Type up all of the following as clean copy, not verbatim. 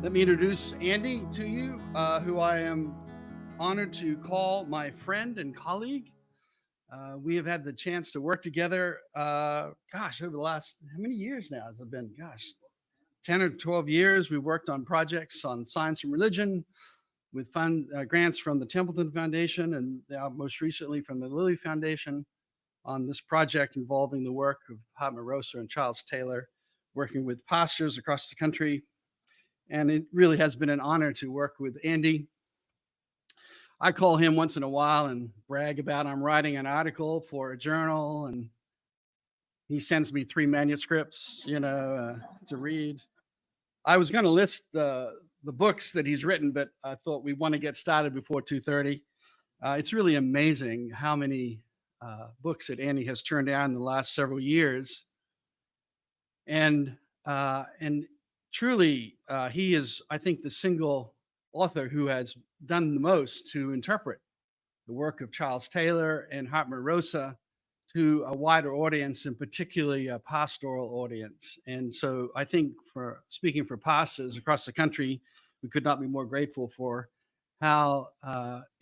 Let me introduce Andy to you, who I am honored to call my friend and colleague. We have had the chance to work together, over the last, how many years now has it been? 10 or 12 years. We worked on projects on science and religion with grants from the Templeton Foundation and now most recently from the Lilly Foundation on this project involving the work of Hartmut Rosa and Charles Taylor, working with pastors across the country. And it really has been an honor to work with Andy. I call him once in a while and brag about I'm writing an article for a journal, and he sends me 3 manuscripts, to read. I was going to list the books that he's written, but I thought we want to get started before 2:30. It's really amazing how many books that Andy has turned out in the last several years, and truly, he is, I think, the single author who has done the most to interpret the work of Charles Taylor and Hartmut Rosa to a wider audience, and particularly a pastoral audience. And so I think, for speaking for pastors across the country, we could not be more grateful for how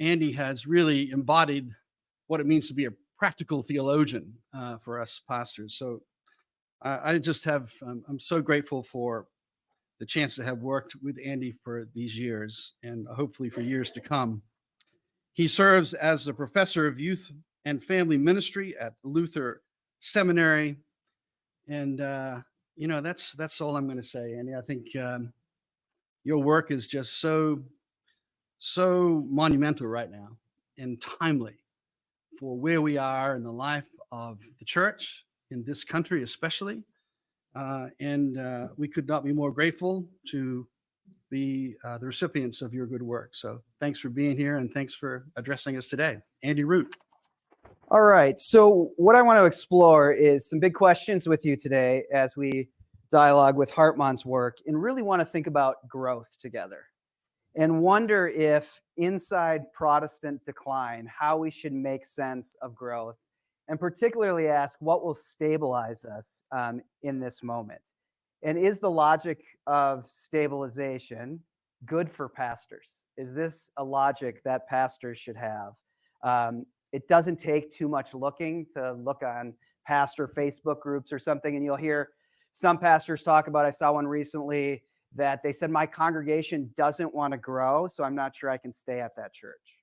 Andy has really embodied what it means to be a practical theologian for us pastors. So I'm so grateful for the chance to have worked with Andy for these years and hopefully for years to come. He serves as a professor of youth and family ministry at Luther Seminary. And, that's all I'm going to say, Andy. I think your work is just so monumental right now and timely for where we are in the life of the church in this country, especially. We could not be more grateful to be the recipients of your good work. So thanks for being here, and thanks for addressing us today. Andy Root. All right. So what I want to explore is some big questions with you today as we dialogue with Hartmut's work, and really want to think about growth together and wonder if inside Protestant decline, how we should make sense of growth, and particularly ask what will stabilize us in this moment. And is the logic of stabilization good for pastors? Is this a logic that pastors should have? It doesn't take too much looking to look on pastor Facebook groups or something, and you'll hear some pastors talk about, I saw one recently that they said, my congregation doesn't want to grow, so I'm not sure I can stay at that church.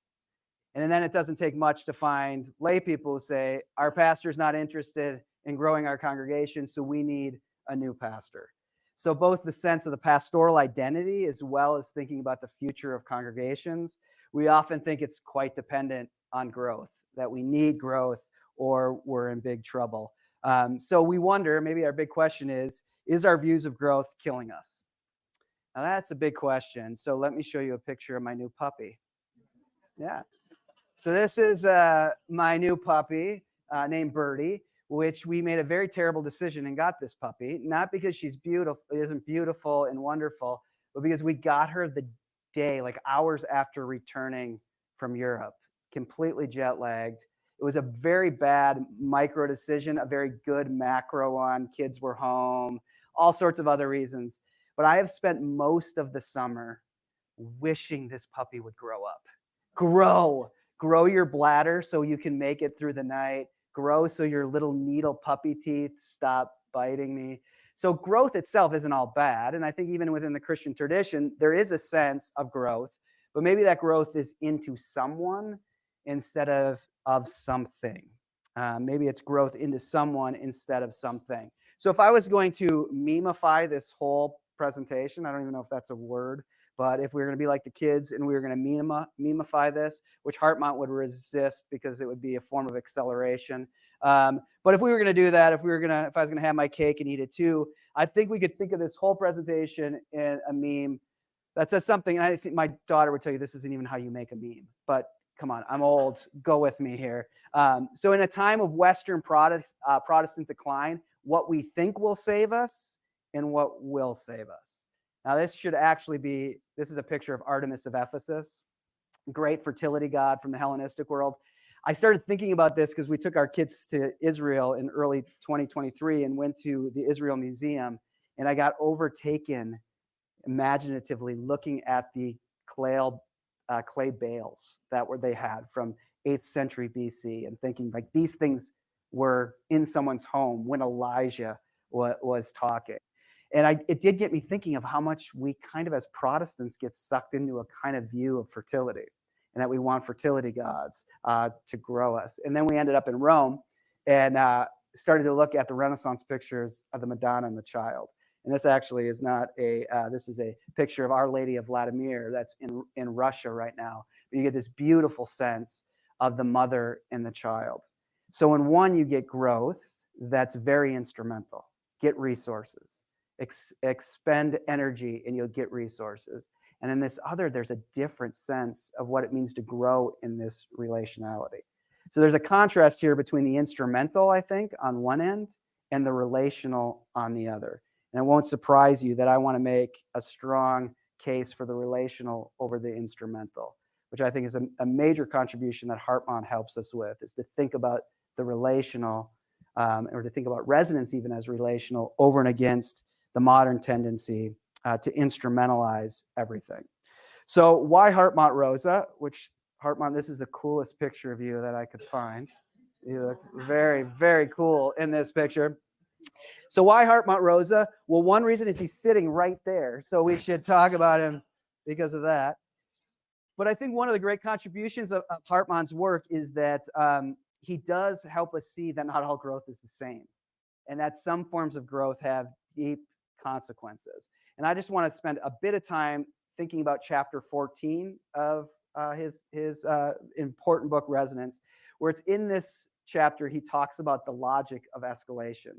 And then it doesn't take much to find lay people who say, our pastor's not interested in growing our congregation, so we need a new pastor. So both the sense of the pastoral identity as well as thinking about the future of congregations, we often think it's quite dependent on growth, that we need growth or we're in big trouble. So we wonder, maybe our big question is our views of growth killing us? Now that's a big question. So let me show you a picture of my new puppy. Yeah. So this is my new puppy named Birdie, which we made a very terrible decision and got this puppy, not because she's beautiful, isn't beautiful and wonderful, but because we got her the day, like hours after returning from Europe, completely jet lagged. It was a very bad micro decision, a very good macro one. Kids were home, all sorts of other reasons. But I have spent most of the summer wishing this puppy would grow up. Grow your bladder so you can make it through the night. Grow so your little needle puppy teeth stop biting me. So growth itself isn't all bad. And I think even within the Christian tradition, there is a sense of growth, but maybe that growth is into someone instead of something. Maybe it's growth into someone instead of something. So if I was going to memify this whole presentation, I don't even know if that's a word, but if we were going to be like the kids and we were going to memify this, which Hartmut would resist because it would be a form of acceleration. But if we were going to do that, if I was going to have my cake and eat it too, I think we could think of this whole presentation in a meme that says something. And I think my daughter would tell you this isn't even how you make a meme, but come on, I'm old. Go with me here. So in a time of Western Protestant decline, what we think will save us and what will save us. Now, this is a picture of Artemis of Ephesus, great fertility god from the Hellenistic world. I started thinking about this because we took our kids to Israel in early 2023 and went to the Israel Museum, and I got overtaken imaginatively looking at the clay bales that they had from 8th century BC and thinking like these things were in someone's home when Elijah was talking. And it did get me thinking of how much we kind of as Protestants get sucked into a kind of view of fertility, and that we want fertility gods to grow us. And then we ended up in Rome and started to look at the Renaissance pictures of the Madonna and the Child. And this actually is not this is a picture of Our Lady of Vladimir that's in Russia right now. But you get this beautiful sense of the mother and the child. So in one, you get growth that's very instrumental. Get resources. Expend energy and you'll get resources. And in this other, there's a different sense of what it means to grow in this relationality. So there's a contrast here between the instrumental, I think, on one end and the relational on the other. And it won't surprise you that I want to make a strong case for the relational over the instrumental, which I think is a major contribution that Hartmut helps us with, is to think about the relational, or to think about resonance even as relational over and against the modern tendency to instrumentalize everything. So why Hartmut Rosa? Which, Hartmut, this is the coolest picture of you that I could find. You look very, very cool in this picture. So why Hartmut Rosa? Well, one reason is he's sitting right there. So we should talk about him because of that. But I think one of the great contributions of Hartmut's work is that he does help us see that not all growth is the same, and that some forms of growth have deep consequences. And I just want to spend a bit of time thinking about chapter 14 of his important book, Resonance, where it's in this chapter he talks about the logic of escalation.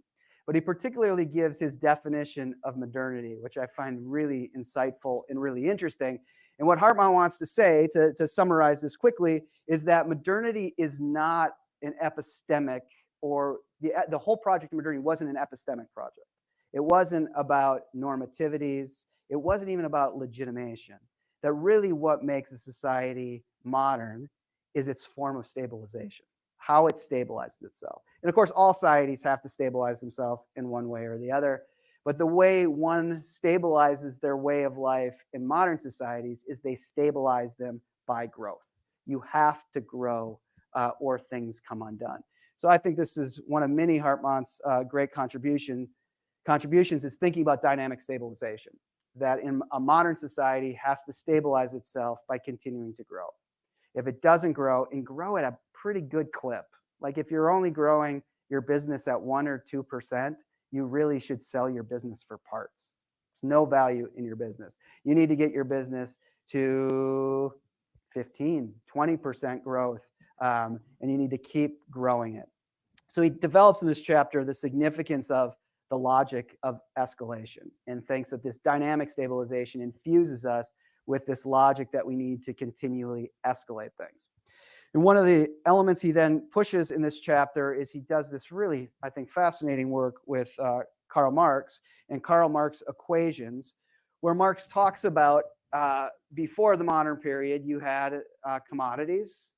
But he particularly gives his definition of modernity, which I find really insightful and really interesting. And what Hartmut wants to say, to summarize this quickly, is that modernity is not an epistemic, or the whole project of modernity wasn't an epistemic project. It wasn't about normativities. It wasn't even about legitimation. That really what makes a society modern is its form of stabilization, how it stabilizes itself. And of course, all societies have to stabilize themselves in one way or the other. But the way one stabilizes their way of life in modern societies is they stabilize them by growth. You have to grow or things come undone. So I think this is one of many Hartmut's great contributions is thinking about dynamic stabilization, that in a modern society has to stabilize itself by continuing to grow. If it doesn't grow, and grow at a pretty good clip, like if you're only growing your business at 1 or 2%, you really should sell your business for parts. There's no value in your business. You need to get your business to 15, 20% growth, and you need to keep growing it. So he develops in this chapter the significance of the logic of escalation, and thinks that this dynamic stabilization infuses us with this logic that we need to continually escalate things. And one of the elements he then pushes in this chapter is he does this really, I think, fascinating work with Karl Marx and Karl Marx equations, where Marx talks about before the modern period, you had commodities,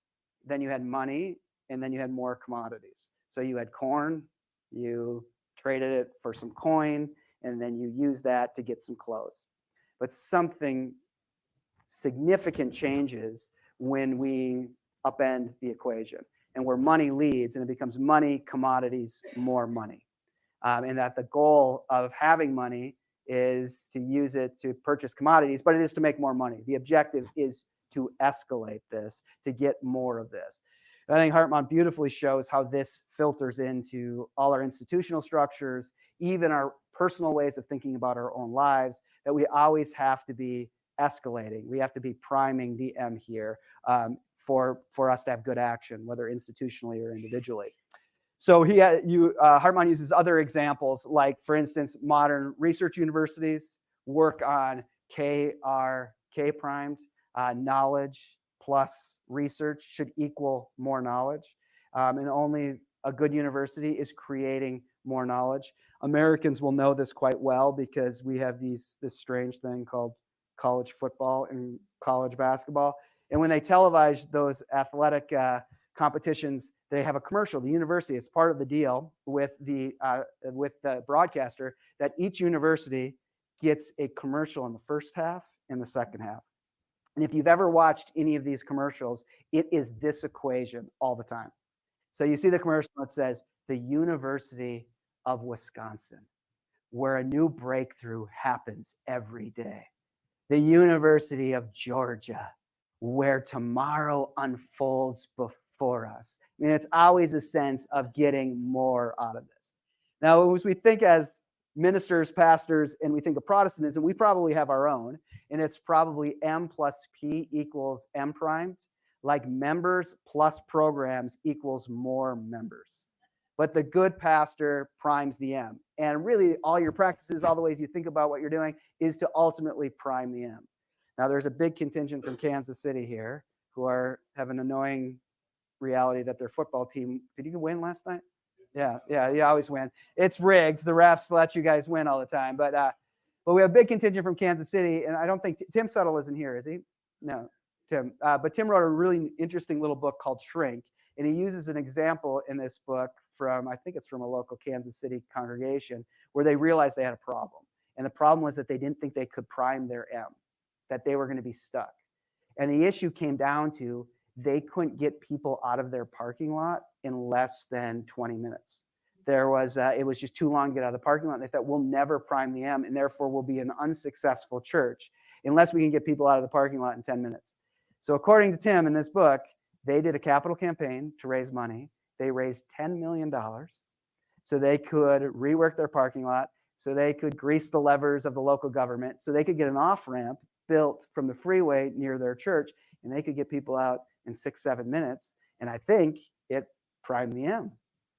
then you had money, and then you had more commodities. So you had corn, you traded it for some coin, and then you used that to get some clothes. But something significant changes when we upend the equation, and where money leads, and it becomes money, commodities, more money. And that the goal of having money is to use it to purchase commodities, but it is to make more money. The objective is to escalate this, to get more of this. And I think Hartmut beautifully shows how this filters into all our institutional structures, even our personal ways of thinking about our own lives, that we always have to be escalating. We have to be priming the M here for us to have good action, whether institutionally or individually. So Hartmut uses other examples, like, for instance, modern research universities work on K-primed, knowledge plus research should equal more knowledge. And only a good university is creating more knowledge. Americans will know this quite well because we have this strange thing called college football and college basketball. And when they televise those athletic competitions, they have a commercial. The university, it's part of the deal with the broadcaster, that each university gets a commercial in the first half and the second half. And if you've ever watched any of these commercials, it is this equation all the time. So you see the commercial that says, the University of Wisconsin, where a new breakthrough happens every day. The University of Georgia, where tomorrow unfolds before us. I mean, it's always a sense of getting more out of this. Now, as we think as ministers, pastors, and we think of Protestantism, we probably have our own, and it's probably M plus P equals M primed, like members plus programs equals more members. But the good pastor primes the M. And really, all your practices, all the ways you think about what you're doing, is to ultimately prime the M. Now, there's a big contingent from Kansas City here who have an annoying reality that their football team, did you win last night? Yeah, you always win. It's rigged. The refs let you guys win all the time. But we have a big contingent from Kansas City, and I don't think Tim Suttle isn't here, is he? No, Tim. But Tim wrote a really interesting little book called Shrink, and he uses an example in this book from, I think it's from a local Kansas City congregation, where they realized they had a problem. And the problem was that they didn't think they could prime their M, that they were going to be stuck. And the issue came down to they couldn't get people out of their parking lot in less than 20 minutes. It was just too long to get out of the parking lot. And they thought, we'll never prime the M, and therefore we'll be an unsuccessful church unless we can get people out of the parking lot in 10 minutes. So according to Tim in this book, they did a capital campaign to raise money. They raised $10 million so they could rework their parking lot, so they could grease the levers of the local government, so they could get an off-ramp built from the freeway near their church, and they could get people out in 6-7 minutes. And I think it primed the M,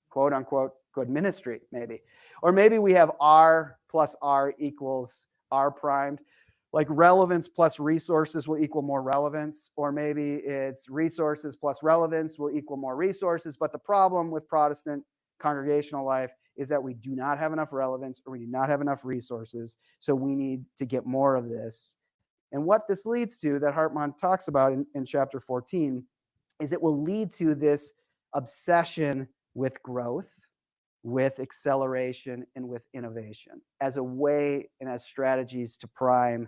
quote unquote, good ministry, maybe. Or maybe we have R plus R equals R primed. Like relevance plus resources will equal more relevance, or maybe it's resources plus relevance will equal more resources. But the problem with Protestant congregational life is that we do not have enough relevance, or we do not have enough resources. So we need to get more of this. And what this leads to, that Hartmut talks about in chapter 14, is it will lead to this obsession with growth, with acceleration, and with innovation as a way and as strategies to prime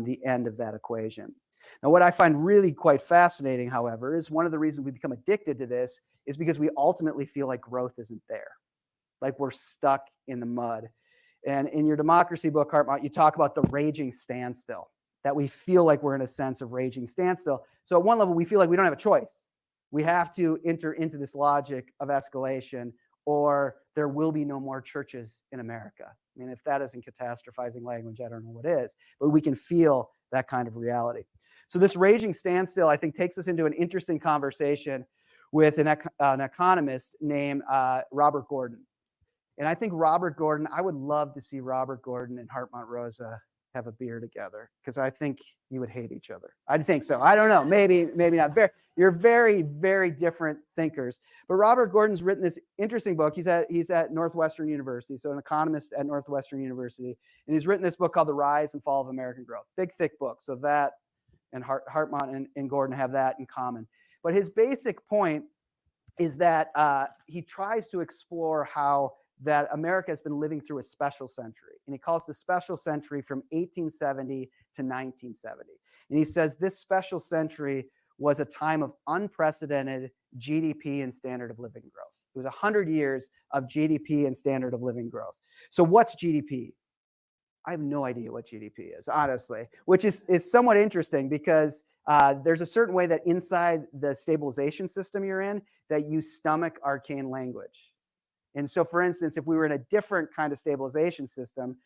the end of that equation. Now, what I find really quite fascinating, however, is one of the reasons we become addicted to this is because we ultimately feel like growth isn't there, like we're stuck in the mud. And in your democracy book, Hartmut, you talk about the raging standstill, that we feel like we're in a sense of raging standstill. So at one level, we feel like we don't have a choice. We have to enter into this logic of escalation, or there will be no more churches in America. I mean, if that isn't catastrophizing language, I don't know what is. But we can feel that kind of reality. So this raging standstill, I think, takes us into an interesting conversation with an economist named Robert Gordon. And I think I would love to see Robert Gordon and Hartmut Rosa have a beer together, because I think you would hate each other. I think so. I don't know. Maybe not. You're very, very different thinkers. But Robert Gordon's written this interesting book. He's at Northwestern University, so an economist at Northwestern University. And he's written this book called The Rise and Fall of American Growth. Big, thick book. So that and Hartmut and Gordon have that in common. But his basic point is that he tries to explore how that America has been living through a special century. And he calls the special century from 1870 to 1970. And he says this special century was a time of unprecedented GDP and standard of living growth. It was 100 years of GDP and standard of living growth. So what's GDP? I have no idea what GDP is, honestly, which is somewhat interesting, because there's a certain way that inside the stabilization system you're in, that you stomach arcane language. And so, for instance, if we were in a different kind of stabilization system,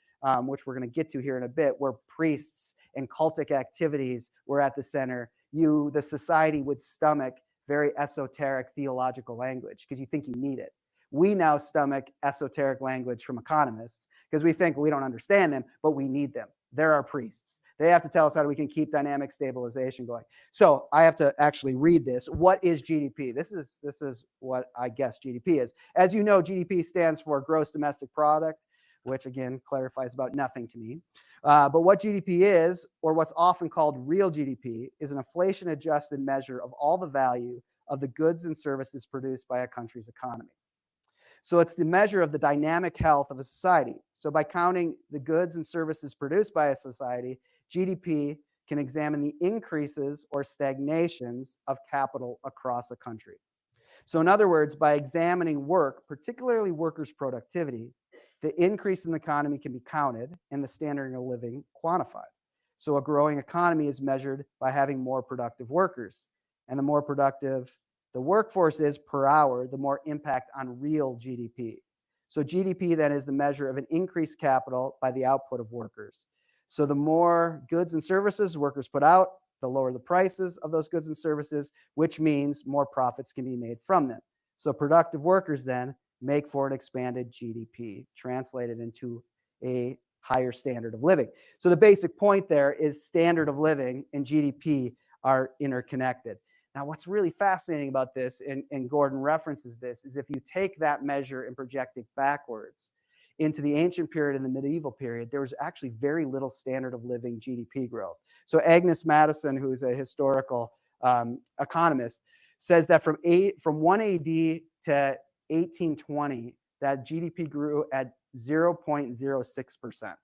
which we're going to get to here in a bit, where priests and cultic activities were at the center, the society would stomach very esoteric theological language because you think you need it. We now stomach esoteric language from economists because we think we don't understand them, but we need them. They're our priests. They have to tell us how we can keep dynamic stabilization going. So I have to actually read this. What is GDP? This is what I guess GDP is. As you know, GDP stands for gross domestic product, which again clarifies about nothing to me. But what GDP is, or what's often called real GDP, is an inflation-adjusted measure of all the value of the goods and services produced by a country's economy. So it's the measure of the dynamic health of a society. So by counting the goods and services produced by a society, GDP can examine the increases or stagnations of capital across a country. So in other words, by examining work, particularly workers' productivity, the increase in the economy can be counted and the standard of living quantified. So a growing economy is measured by having more productive workers. And the more productive the workforce is per hour, the more impact on real GDP. So GDP then is the measure of an increased capital by the output of workers. So the more goods and services workers put out, the lower the prices of those goods and services, which means more profits can be made from them. So productive workers then make for an expanded GDP, translated into a higher standard of living. So the basic point there is standard of living and GDP are interconnected. Now, what's really fascinating about this, and Gordon references this, is if you take that measure and project it backwards into the ancient period and the medieval period, there was actually very little standard of living GDP growth. So Agnes Madison, who's a historical economist, says that from 1 AD to 1820, that GDP grew at 0.06%.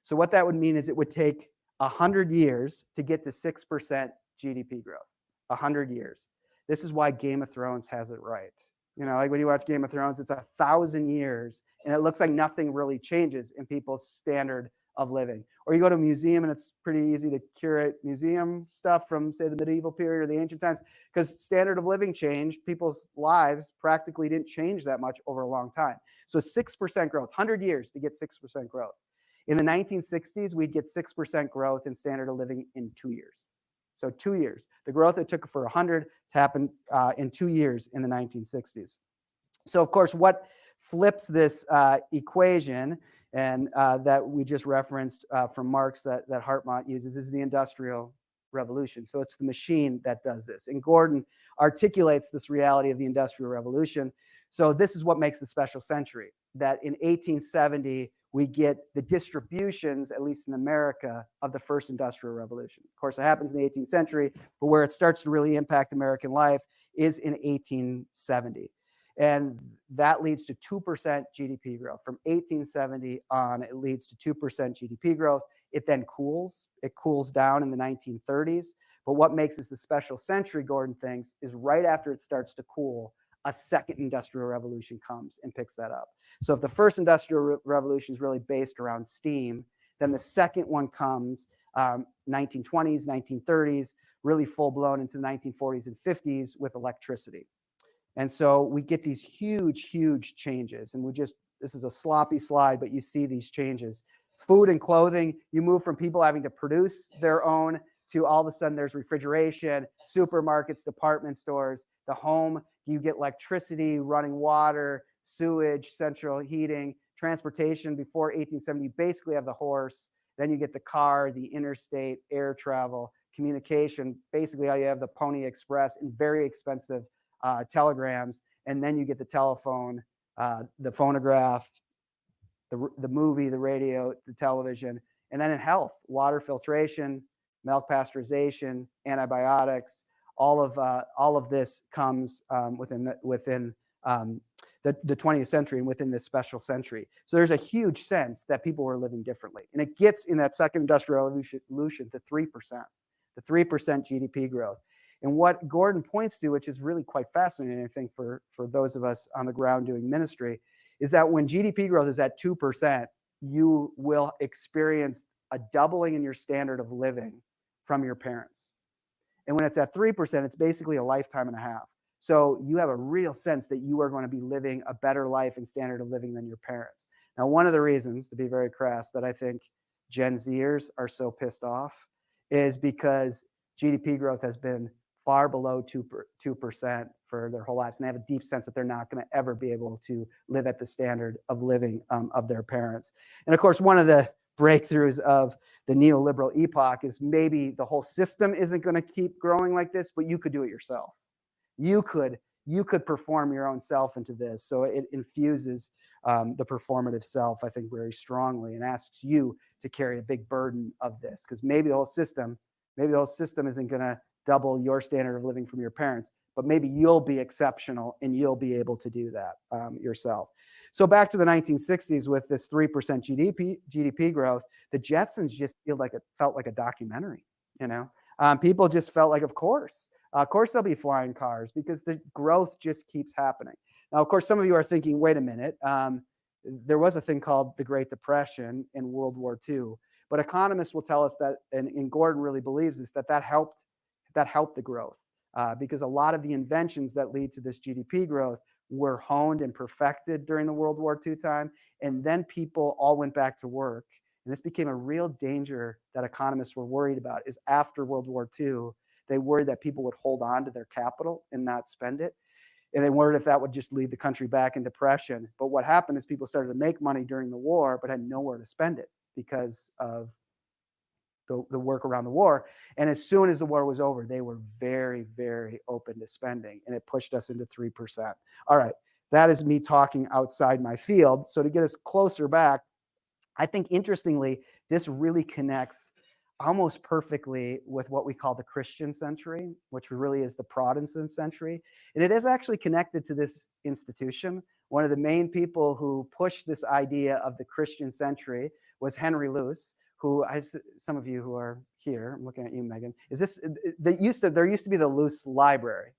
So what that would mean is it would take 100 years to get to 6% GDP growth. 100 years. This is why Game of Thrones has it right. You know, like when you watch Game of Thrones, it's 1,000 years and it looks like nothing really changes in people's standard of living. Or you go to a museum and it's pretty easy to curate museum stuff from, say, the medieval period or the ancient times, because standard of living changed. People's lives practically didn't change that much over a long time. So 6% growth, 100 years to get 6% growth. In the 1960s, we'd get 6% growth in standard of living in 2 years. So 2 years. The growth it took for 100 happened in 2 years in the 1960s. So of course, what flips this equation and that we just referenced from Marx that Hartmut uses is the Industrial Revolution. So it's the machine that does this. And Gordon articulates this reality of the Industrial Revolution. So this is what makes the special century, that in 1870, we get the distributions, at least in America, of the first industrial revolution. Of course, it happens in the 18th century, but where it starts to really impact American life is in 1870. And that leads to 2% GDP growth. From 1870 on, it leads to 2% GDP growth. It then cools. It cools down in the 1930s. But what makes this a special century, Gordon thinks, is right after it starts to cool, a second industrial revolution comes and picks that up. So if the first industrial revolution is really based around steam, then the second one comes 1920s, 1930s, really full blown into the 1940s and 50s with electricity. And so we get these huge, huge changes. And this is a sloppy slide, but you see these changes. Food and clothing, you move from people having to produce their own to all of a sudden there's refrigeration, supermarkets, department stores, the home, you get electricity, running water, sewage, central heating, transportation. Before 1870, you basically have the horse. Then you get the car, the interstate, air travel, communication. Basically, all you have the Pony Express and very expensive telegrams. And then you get the telephone, the phonograph, the movie, the radio, the television. And then in health, water filtration, milk pasteurization, antibiotics, all of this comes within the 20th century and within this special century. So there's a huge sense that people were living differently. And it gets in that second industrial revolution to 3%, the 3% GDP growth. And what Gordon points to, which is really quite fascinating, I think, for those of us on the ground doing ministry, is that when GDP growth is at 2%, you will experience a doubling in your standard of living from your parents. And when it's at 3%, it's basically a lifetime and a half. So you have a real sense that you are going to be living a better life and standard of living than your parents. Now, one of the reasons, to be very crass, that I think Gen Zers are so pissed off is because GDP growth has been far below 2% for their whole lives. And they have a deep sense that they're not going to ever be able to live at the standard of living of their parents. And of course, one of the breakthroughs of the neoliberal epoch is maybe the whole system isn't going to keep growing like this, but you could do it yourself. You could perform your own self into this. So it infuses the performative self, I think, very strongly and asks you to carry a big burden of this, because maybe the whole system isn't going to double your standard of living from your parents, but maybe you'll be exceptional and you'll be able to do that yourself. So back to the 1960s with this 3% GDP growth, the Jetsons just felt like a documentary, you know? People just felt like, of course there'll be flying cars because the growth just keeps happening. Now, of course, some of you are thinking, wait a minute, there was a thing called the Great Depression in World War II, but economists will tell us that, and Gordon really believes this, that helped the growth because a lot of the inventions that lead to this GDP growth were honed and perfected during the World War II time, and then people all went back to work. And this became a real danger that economists were worried about, is after World War II, they worried that people would hold on to their capital and not spend it. And they worried if that would just lead the country back in depression. But what happened is people started to make money during the war, but had nowhere to spend it because of the work around the war. And as soon as the war was over, they were very, very open to spending, and it pushed us into 3%. All right, that is me talking outside my field. So to get us closer back, I think interestingly, this really connects almost perfectly with what we call the Christian century, which really is the Protestant century. And it is actually connected to this institution. One of the main people who pushed this idea of the Christian century was Henry Luce, who some of you who are here, I'm looking at you, Megan, there used to be the Luce Library,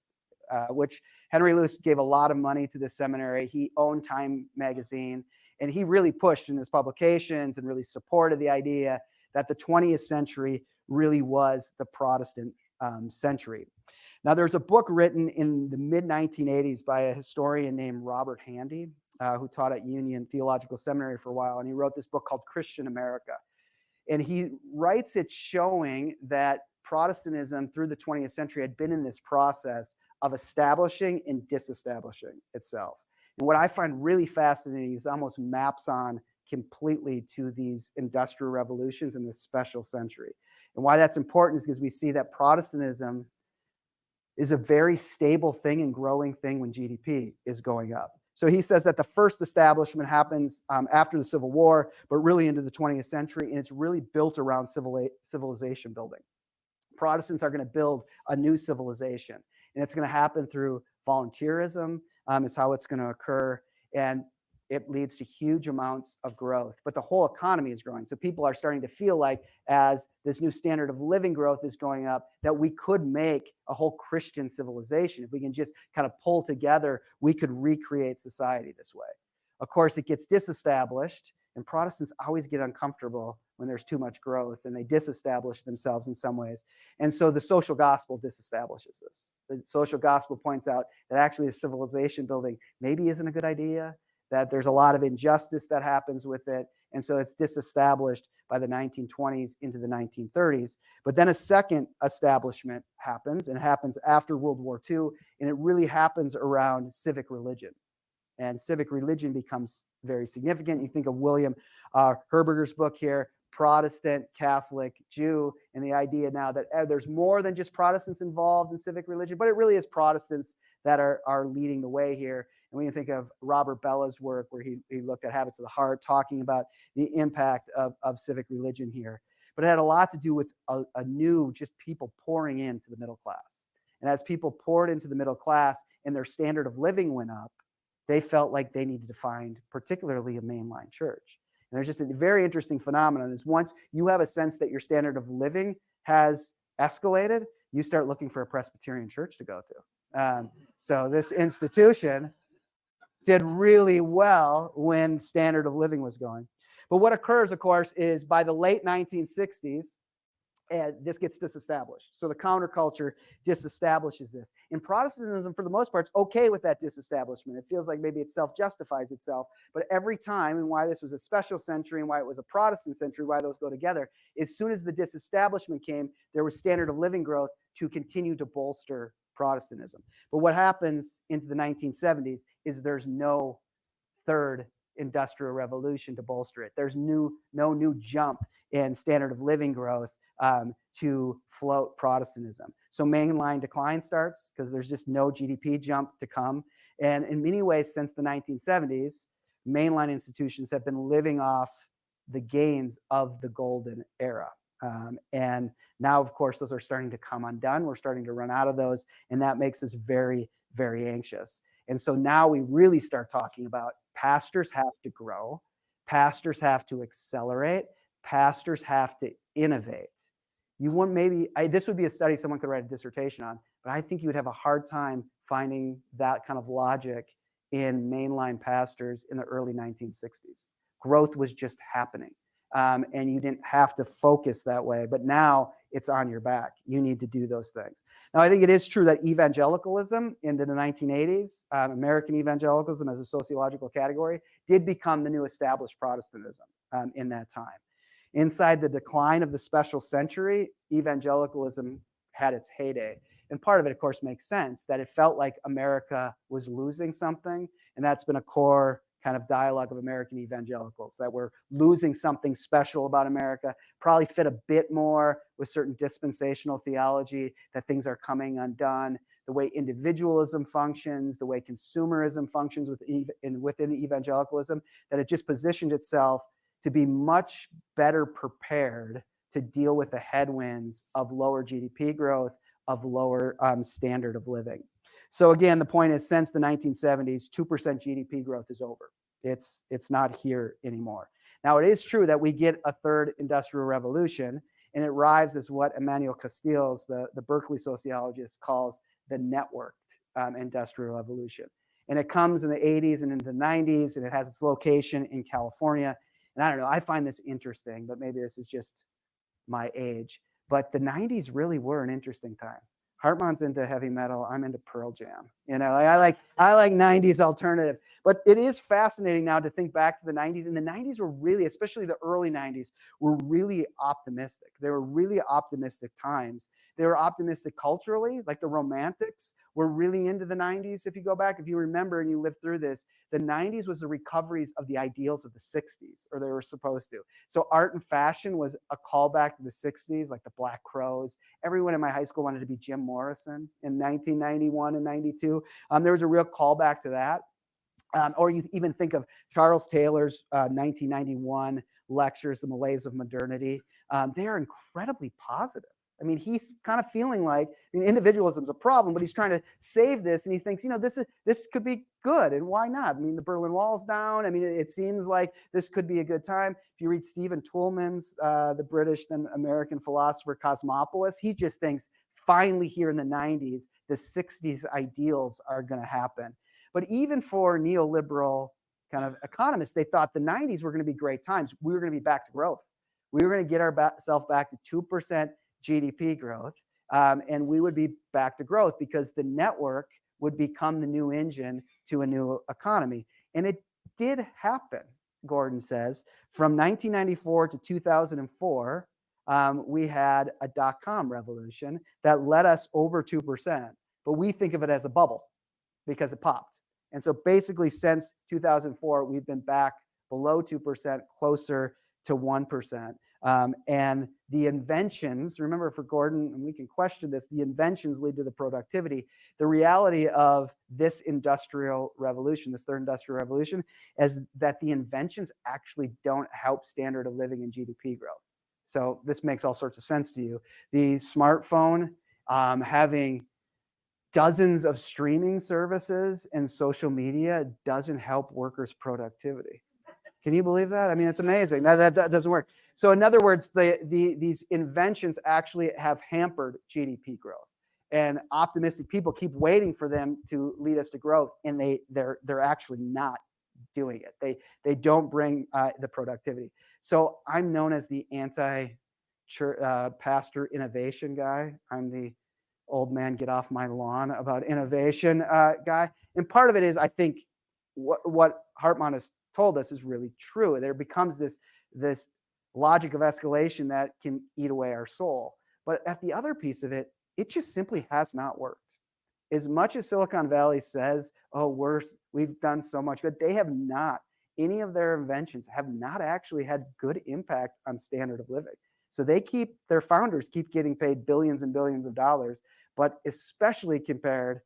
which Henry Luce gave a lot of money to the seminary. He owned Time magazine, and he really pushed in his publications and really supported the idea that the 20th century really was the Protestant century. Now, there's a book written in the mid-1980s by a historian named Robert Handy, who taught at Union Theological Seminary for a while, and he wrote this book called Christian America. And he writes it showing that Protestantism through the 20th century had been in this process of establishing and disestablishing itself. And what I find really fascinating is it almost maps on completely to these industrial revolutions in this special century. And why that's important is because we see that Protestantism is a very stable thing and growing thing when GDP is going up. So he says that the first establishment happens after the Civil War, but really into the 20th century, and it's really built around civilization building. Protestants are going to build a new civilization, and it's going to happen through volunteerism is how it's going to occur, and it leads to huge amounts of growth. But the whole economy is growing, so people are starting to feel like, as this new standard of living growth is going up, that we could make a whole Christian civilization. If we can just kind of pull together, we could recreate society this way. Of course, it gets disestablished, and Protestants always get uncomfortable when there's too much growth, and they disestablish themselves in some ways. And so the social gospel disestablishes this. The social gospel points out that actually the civilization building maybe isn't a good idea, that there's a lot of injustice that happens with it. And so it's disestablished by the 1920s into the 1930s. But then a second establishment happens, and it happens after World War II, and it really happens around civic religion. And civic religion becomes very significant. You think of William Herberger's book here, Protestant, Catholic, Jew, and the idea now that there's more than just Protestants involved in civic religion, but it really is Protestants that are leading the way here. And we can think of Robert Bella's work, where he looked at habits of the heart, talking about the impact of civic religion here. But it had a lot to do with a new, just people pouring into the middle class. And as people poured into the middle class and their standard of living went up, they felt like they needed to find particularly a mainline church. And there's just a very interesting phenomenon is once you have a sense that your standard of living has escalated, you start looking for a Presbyterian church to go to. So this institution did really well when standard of living was going. But what occurs, of course, is by the late 1960s, this gets disestablished. So the counterculture disestablishes this. And Protestantism, for the most part, is okay with that disestablishment. It feels like maybe it self-justifies itself. But every time, and why this was a special century and why it was a Protestant century, why those go together, as soon as the disestablishment came, there was standard of living growth to continue to bolster Protestantism. But what happens into the 1970s is there's no third industrial revolution to bolster it. There's no new jump in standard of living growth to float Protestantism. So mainline decline starts because there's just no GDP jump to come. And in many ways, since the 1970s, mainline institutions have been living off the gains of the golden era. And now, of course, those are starting to come undone. We're starting to run out of those, and that makes us very, very anxious. And so now we really start talking about pastors have to grow, pastors have to accelerate, pastors have to innovate. You want this would be a study someone could write a dissertation on, but I think you would have a hard time finding that kind of logic in mainline pastors in the early 1960s. Growth was just happening. And you didn't have to focus that way. But now it's on your back. You need to do those things. Now, I think it is true that evangelicalism into the 1980s, American evangelicalism as a sociological category, did become the new established Protestantism in that time. Inside the decline of the special century, evangelicalism had its heyday. And part of it, of course, makes sense that it felt like America was losing something. And that's been a core kind of dialogue of American evangelicals, that we're losing something special about America, probably fit a bit more with certain dispensational theology, that things are coming undone, the way individualism functions, the way consumerism functions within evangelicalism, that it just positioned itself to be much better prepared to deal with the headwinds of lower GDP growth, of lower standard of living. So again, the point is, since the 1970s, 2% GDP growth is over. It's not here anymore. Now, it is true that we get a third industrial revolution, and it arrives as what Emmanuel Castells, the Berkeley sociologist, calls the networked industrial revolution. And it comes in the 80s and into the 90s, and it has its location in California. And I don't know, I find this interesting, but maybe this is just my age. But the 90s really were an interesting time. Hartmut's into heavy metal. I'm into Pearl Jam. I like 90s alternative. But it is fascinating now to think back to the 90s. And the 90s were really, especially the early 90s, were really optimistic. They were really optimistic times. They were optimistic culturally, like the Romantics were really into the 90s. If you go back, if you remember and you lived through this, the 90s was the recoveries of the ideals of the 60s, or they were supposed to. So art and fashion was a callback to the 60s, like the Black Crowes. Everyone in my high school wanted to be Jim Morrison in 1991 and 92. There was a real callback to that. Or you even think of Charles Taylor's 1991 lectures, The Malaise of Modernity. They are incredibly positive. I mean, he's kind of feeling like, individualism is a problem, but he's trying to save this, and he thinks, this could be good, and why not? I mean, the Berlin Wall's down. I mean, it seems like this could be a good time. If you read Stephen Toulmin's, the British then American philosopher Cosmopolis, he just thinks finally here in the 90s, the 60s ideals are going to happen. But even for neoliberal kind of economists, they thought the 90s were going to be great times. We were going to be back to growth. We were going to get ourselves back to 2% GDP growth, and we would be back to growth because the network would become the new engine to a new economy. And it did happen, Gordon says. From 1994 to 2004, we had a dot-com revolution that led us over 2%, but we think of it as a bubble because it popped. And so basically since 2004, we've been back below 2%, closer to 1%. And the inventions, remember for Gordon, and we can question this, the inventions lead to the productivity. The reality of this industrial revolution, this third industrial revolution, is that the inventions actually don't help standard of living and GDP growth. So this makes all sorts of sense to you. The smartphone, having dozens of streaming services and social media doesn't help workers' productivity. Can you believe that? I mean, it's amazing. That doesn't work. So in other words, these inventions actually have hampered GDP growth. And optimistic people keep waiting for them to lead us to growth, and they're actually not doing it. They don't bring the productivity. So I'm known as the anti-pastor innovation guy. I'm the old man get off my lawn about innovation guy. And part of it is, I think, what Hartmut has told us is really true. There becomes this logic of escalation that can eat away our soul. But at the other piece of it, it just simply has not worked. As much as Silicon Valley says, oh, we've done so much good, they have not. Any of their inventions have not actually had good impact on standard of living. So their founders keep getting paid billions and billions of dollars, but especially compared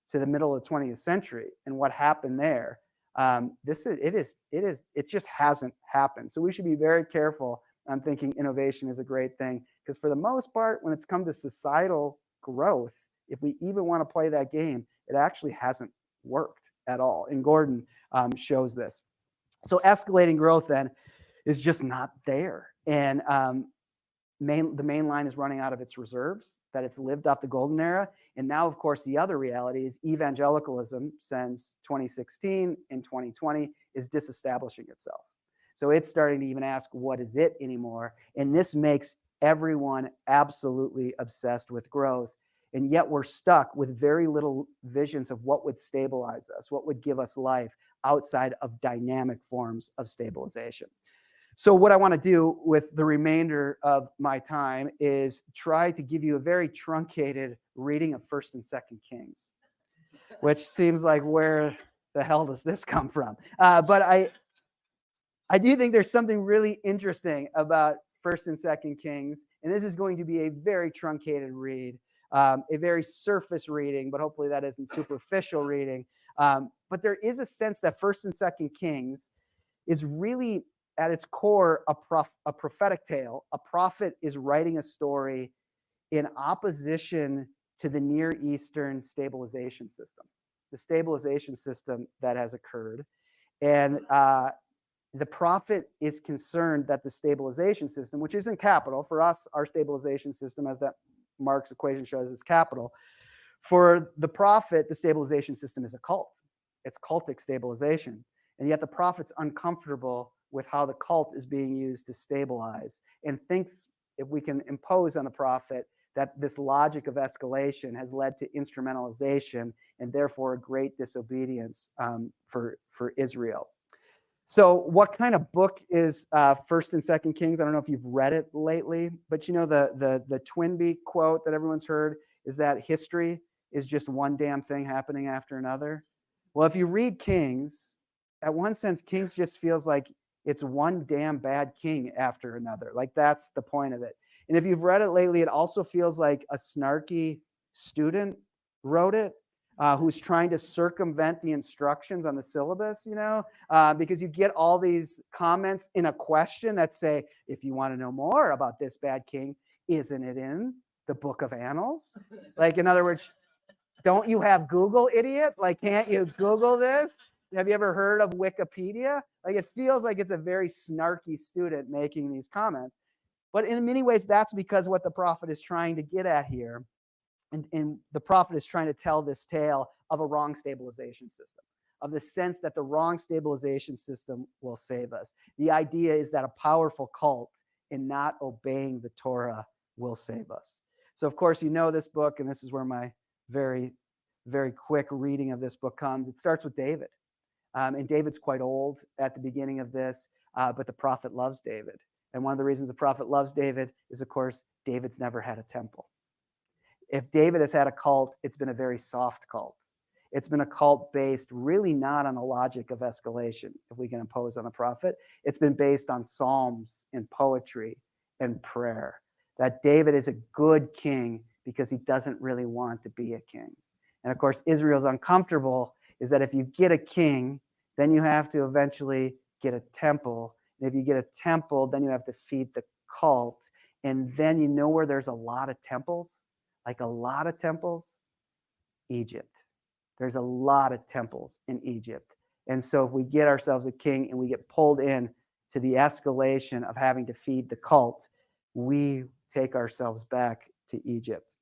to the middle of the 20th century and what happened there, it just hasn't happened. So we should be very careful I'm thinking innovation is a great thing, because for the most part, when it's come to societal growth, if we even want to play that game, it actually hasn't worked at all. And Gordon shows this. So escalating growth then is just not there. And the main line is running out of its reserves, that it's lived off the golden era. And now, of course, the other reality is evangelicalism since 2016 and 2020 is disestablishing itself. So it's starting to even ask, what is it anymore? And this makes everyone absolutely obsessed with growth. And yet we're stuck with very little visions of what would stabilize us, what would give us life outside of dynamic forms of stabilization. So what I want to do with the remainder of my time is try to give you a very truncated reading of 1st and 2nd Kings, which seems like, where the hell does this come from? But I do think there's something really interesting about 1st and 2nd Kings, and this is going to be a very truncated read, a very surface reading, but hopefully that isn't superficial reading. But there is a sense that 1st and 2nd Kings is really, at its core, a prophetic tale. A prophet is writing a story in opposition to the Near Eastern stabilization system, the stabilization system that has occurred. And the prophet is concerned that the stabilization system, which isn't capital, for us, our stabilization system, as that Mark's equation shows, is capital. For the prophet, the stabilization system is a cult. It's cultic stabilization. And yet the prophet's uncomfortable with how the cult is being used to stabilize, and thinks, if we can impose on the prophet that this logic of escalation has led to instrumentalization and therefore a great disobedience for Israel. So what kind of book is 1st and 2nd Kings? I don't know if you've read it lately, but you know the Twinbee quote that everyone's heard is that history is just one damn thing happening after another. Well, if you read Kings, at one sense, Kings just feels like it's one damn bad king after another. Like, that's the point of it. And if you've read it lately, it also feels like a snarky student wrote it, who's trying to circumvent the instructions on the syllabus, because you get all these comments in a question that say, if you want to know more about this bad king, isn't it in the book of Annals? Like, in other words, don't you have Google, idiot? Like, can't you Google this? Have you ever heard of Wikipedia? Like, it feels like it's a very snarky student making these comments. But in many ways, that's because what the prophet is trying to get at here. And the prophet is trying to tell this tale of a wrong stabilization system, of the sense that the wrong stabilization system will save us. The idea is that a powerful cult in not obeying the Torah will save us. So, of course, you know this book, and this is where my very, very quick reading of this book comes. It starts with David. And David's quite old at the beginning of this, but the prophet loves David. And one of the reasons the prophet loves David is, of course, David's never had a temple. If David has had a cult, it's been a very soft cult. It's been a cult based really not on a logic of escalation, if we can impose on the prophet. It's been based on psalms and poetry and prayer. That David is a good king because he doesn't really want to be a king. And of course, Israel's uncomfortable is that if you get a king, then you have to eventually get a temple. And if you get a temple, then you have to feed the cult. And then you know where there's a lot of temples? Like a lot of temples? Egypt. There's a lot of temples in Egypt. And so if we get ourselves a king and we get pulled in to the escalation of having to feed the cult, we take ourselves back to Egypt.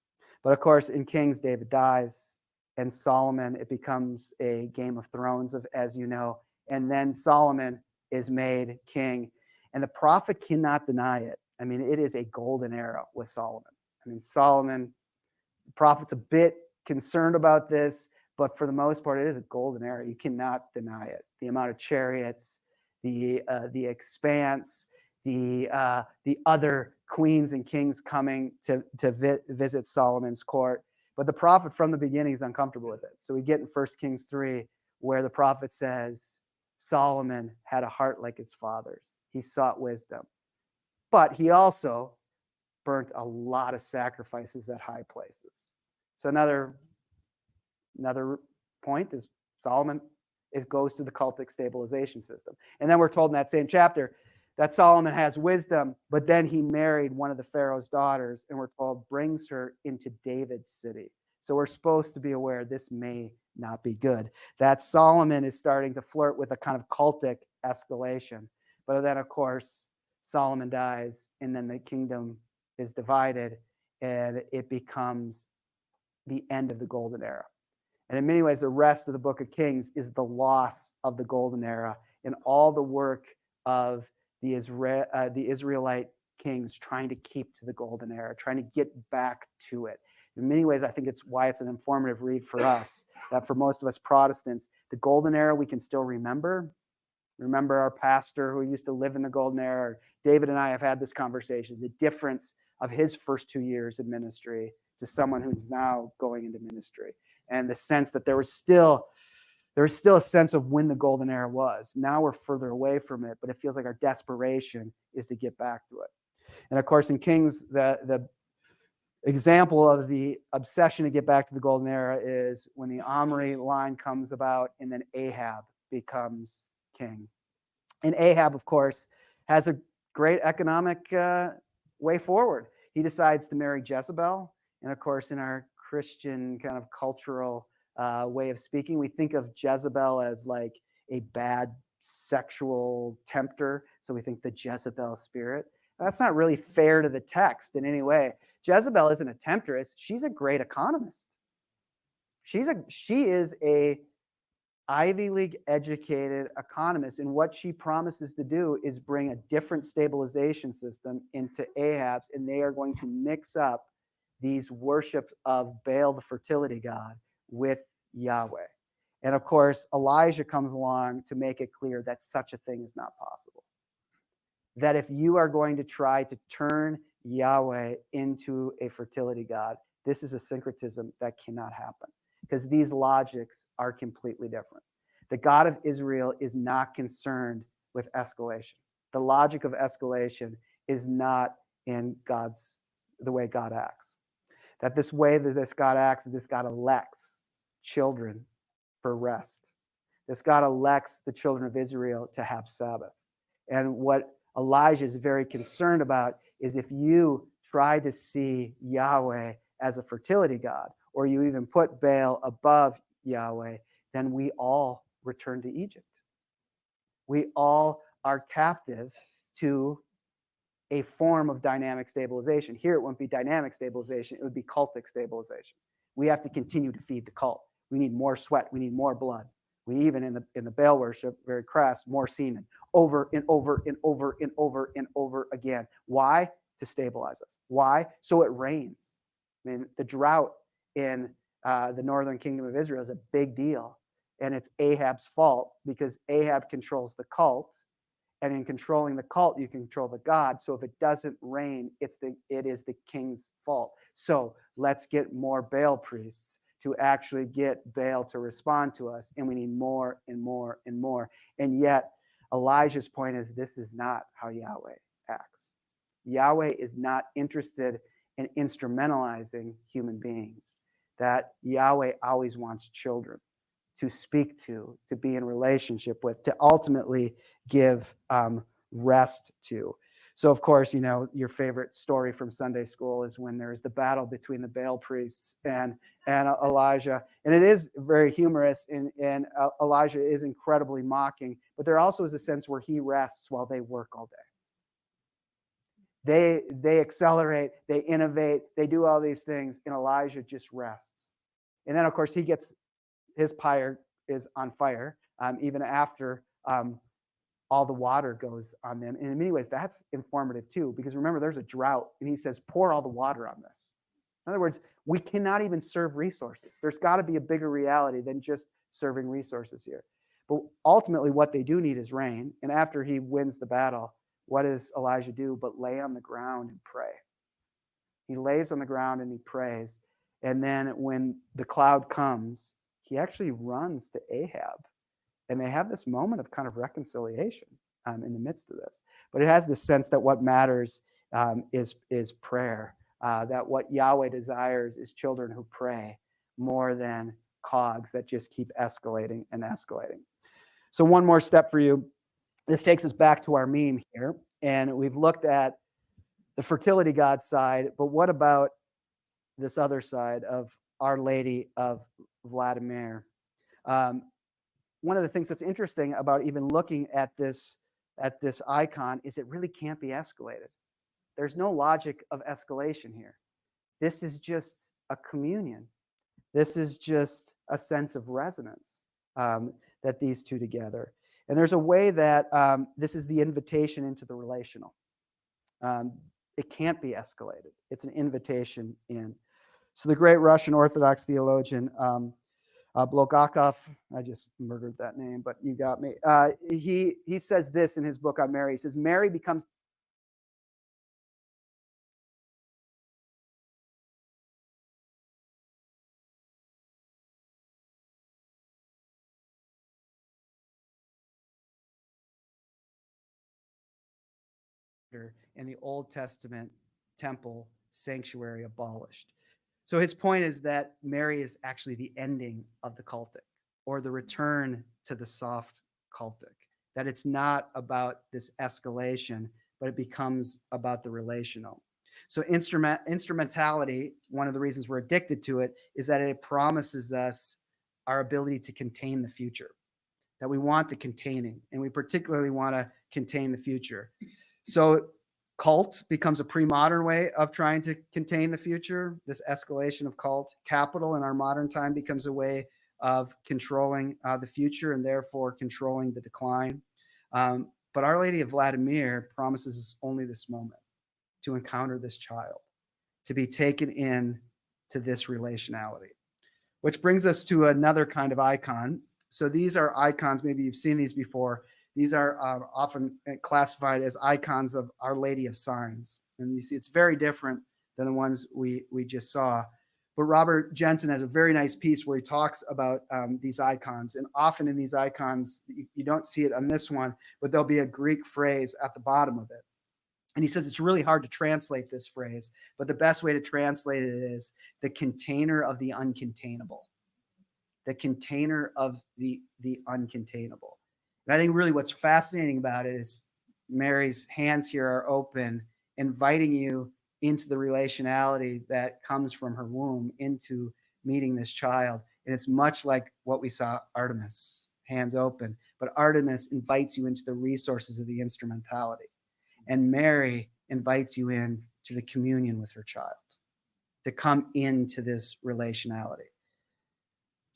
But of course, in Kings, David dies. And Solomon, it becomes a Game of Thrones, as you know. And then Solomon is made king. And the prophet cannot deny it. I mean, it is a golden era with Solomon. I mean, Solomon, the prophet's a bit concerned about this, but for the most part, it is a golden era. You cannot deny it. The amount of chariots, the expanse, the other queens and kings coming to visit Solomon's court. But the prophet from the beginning is uncomfortable with it. So we get in 1 Kings 3 where the prophet says, Solomon had a heart like his father's. He sought wisdom. But he also burnt a lot of sacrifices at high places. So another point is Solomon, it goes to the cultic stabilization system. And then we're told in that same chapter that Solomon has wisdom, but then he married one of the Pharaoh's daughters, and we're told brings her into David's city. So we're supposed to be aware this may not be good. That Solomon is starting to flirt with a kind of cultic escalation. But then, of course, Solomon dies, and then the kingdom is divided, and it becomes the end of the golden era. And in many ways, the rest of the book of Kings is the loss of the golden era and all the work of the Israelite kings trying to keep to the golden era, trying to get back to it. In many ways, I think it's why it's an informative read for us, that for most of us Protestants, the golden era we can still remember. Remember our pastor who used to live in the golden era. David and I have had this conversation, the difference of his first 2 years of ministry to someone who's now going into ministry, and the sense that there was still a sense of when the golden era was. Now we're further away from it, but it feels like our desperation is to get back to it. And of course, in Kings, the example of the obsession to get back to the golden era is when the Omri line comes about and then Ahab becomes king. And Ahab, of course, has a great economic way forward. He decides to marry Jezebel. And of course, in our Christian kind of cultural way of speaking, we think of Jezebel as like a bad sexual tempter. So we think the Jezebel spirit. That's not really fair to the text in any way. Jezebel isn't a temptress. She's a great economist. She is a Ivy League educated economist, and what she promises to do is bring a different stabilization system into Ahab's, and they are going to mix up these worships of Baal, the fertility god, with Yahweh. And of course, Elijah comes along to make it clear that such a thing is not possible. That if you are going to try to turn Yahweh into a fertility god, this is a syncretism that cannot happen, because these logics are completely different. The God of Israel is not concerned with escalation. The logic of escalation is not in the way God acts. That this way that this God acts is this God elects children for rest. This God elects the children of Israel to have Sabbath. And what Elijah is very concerned about is if you try to see Yahweh as a fertility god, or you even put Baal above Yahweh, then we all return to Egypt. We all are captive to a form of dynamic stabilization. Here it wouldn't be dynamic stabilization, it would be cultic stabilization. We have to continue to feed the cult. We need more sweat, we need more blood. We even in the Baal worship, very crass, more semen, over and over and over and over and over again. Why? To stabilize us. Why? So it rains. I mean, the drought in the northern kingdom of Israel is a big deal. And it's Ahab's fault, because Ahab controls the cult. And in controlling the cult, you can control the god. So if it doesn't rain, it is the king's fault. So let's get more Baal priests to actually get Baal to respond to us. And we need more and more and more. And yet, Elijah's point is this is not how Yahweh acts. Yahweh is not interested in instrumentalizing human beings. That Yahweh always wants children to speak to be in relationship with, to ultimately give rest to. So, of course, you know, your favorite story from Sunday school is when there's the battle between the Baal priests and Elijah. And it is very humorous, and Elijah is incredibly mocking, but there also is a sense where he rests while they work all day. They accelerate, they innovate, they do all these things, and Elijah just rests. And then, of course, his pyre is on fire, even after all the water goes on them. And in many ways, that's informative too, because remember, there's a drought, and he says, pour all the water on this. In other words, we cannot even serve resources. There's got to be a bigger reality than just serving resources here. But ultimately, what they do need is rain. And after he wins the battle, what does Elijah do but lay on the ground and pray? He lays on the ground and he prays. And then when the cloud comes, he actually runs to Ahab. And they have this moment of kind of reconciliation in the midst of this. But it has this sense that what matters is prayer, that what Yahweh desires is children who pray more than cogs that just keep escalating and escalating. So one more step for you. This takes us back to our meme here. And we've looked at the fertility god side, but what about this other side of Our Lady of Vladimir? One of the things that's interesting about even looking at this icon is it really can't be escalated. There's no logic of escalation here. This is just a communion. This is just a sense of resonance that these two together. And there's a way that this is the invitation into the relational. It can't be escalated. It's an invitation in. So the great Russian Orthodox theologian Bulgakov, I just murdered that name, but you got me. He says this in his book on Mary. He says, Mary becomes in the Old Testament temple sanctuary abolished. So his point is that Mary is actually the ending of the cultic, or the return to the soft cultic, that it's not about this escalation, but it becomes about the relational. So instrumentality, one of the reasons we're addicted to it, is that it promises us our ability to contain the future, that we want the containing, and we particularly want to contain the future. So cult becomes a pre-modern way of trying to contain the future, this escalation of cult. Capital in our modern time becomes a way of controlling the future and therefore controlling the decline. But Our Lady of Vladimir promises us only this moment to encounter this child, to be taken in to this relationality. Which brings us to another kind of icon. So these are icons, maybe you've seen these before. These are often classified as icons of Our Lady of Signs. And you see it's very different than the ones we just saw. But Robert Jensen has a very nice piece where he talks about these icons. And often in these icons, you don't see it on this one, but there'll be a Greek phrase at the bottom of it. And he says it's really hard to translate this phrase, but the best way to translate it is the container of the uncontainable. The container of the uncontainable. And I think really what's fascinating about it is Mary's hands here are open, inviting you into the relationality that comes from her womb into meeting this child. And it's much like what we saw Artemis, hands open. But Artemis invites you into the resources of the instrumentality. And Mary invites you in to the communion with her child, to come into this relationality.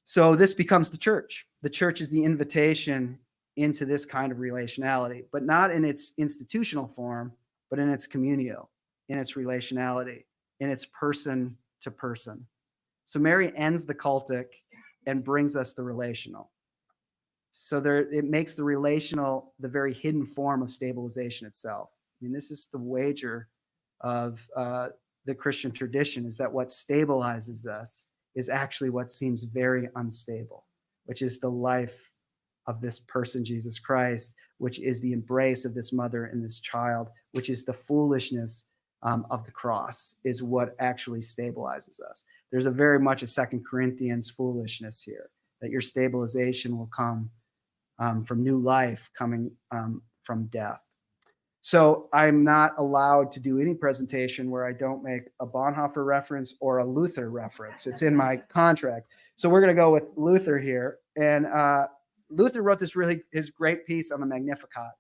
So this becomes the church. The church is the invitation into this kind of relationality, but not in its institutional form, but in its communio, in its relationality, in its person to person. So Mary ends the cultic and brings us the relational. So it makes the relational the very hidden form of stabilization itself. I mean, this is the wager of the Christian tradition, is that what stabilizes us is actually what seems very unstable, which is the life of this person, Jesus Christ, which is the embrace of this mother and this child, which is the foolishness of the cross, is what actually stabilizes us. There's a very much a 2 Corinthians foolishness here, that your stabilization will come from new life coming from death. So I'm not allowed to do any presentation where I don't make a Bonhoeffer reference or a Luther reference. It's in my contract. So we're going to go with Luther here. And Luther wrote his great piece on the Magnificat.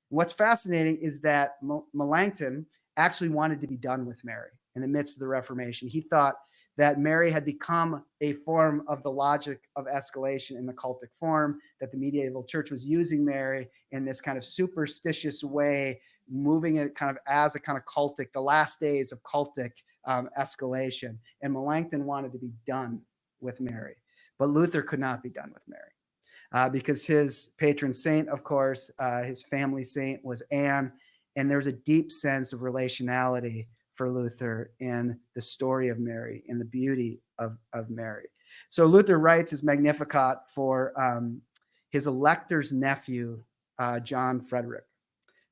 What's fascinating is that Melanchthon actually wanted to be done with Mary in the midst of the Reformation. He thought that Mary had become a form of the logic of escalation in the cultic form, that the medieval church was using Mary in this kind of superstitious way, moving it kind of as a kind of cultic, the last days of cultic escalation. And Melanchthon wanted to be done with Mary, but Luther could not be done with Mary because his patron saint, of course, his family saint was Anne, and there's a deep sense of relationality for Luther in the story of Mary, in the beauty of Mary. So Luther writes his Magnificat for his elector's nephew, John Frederick,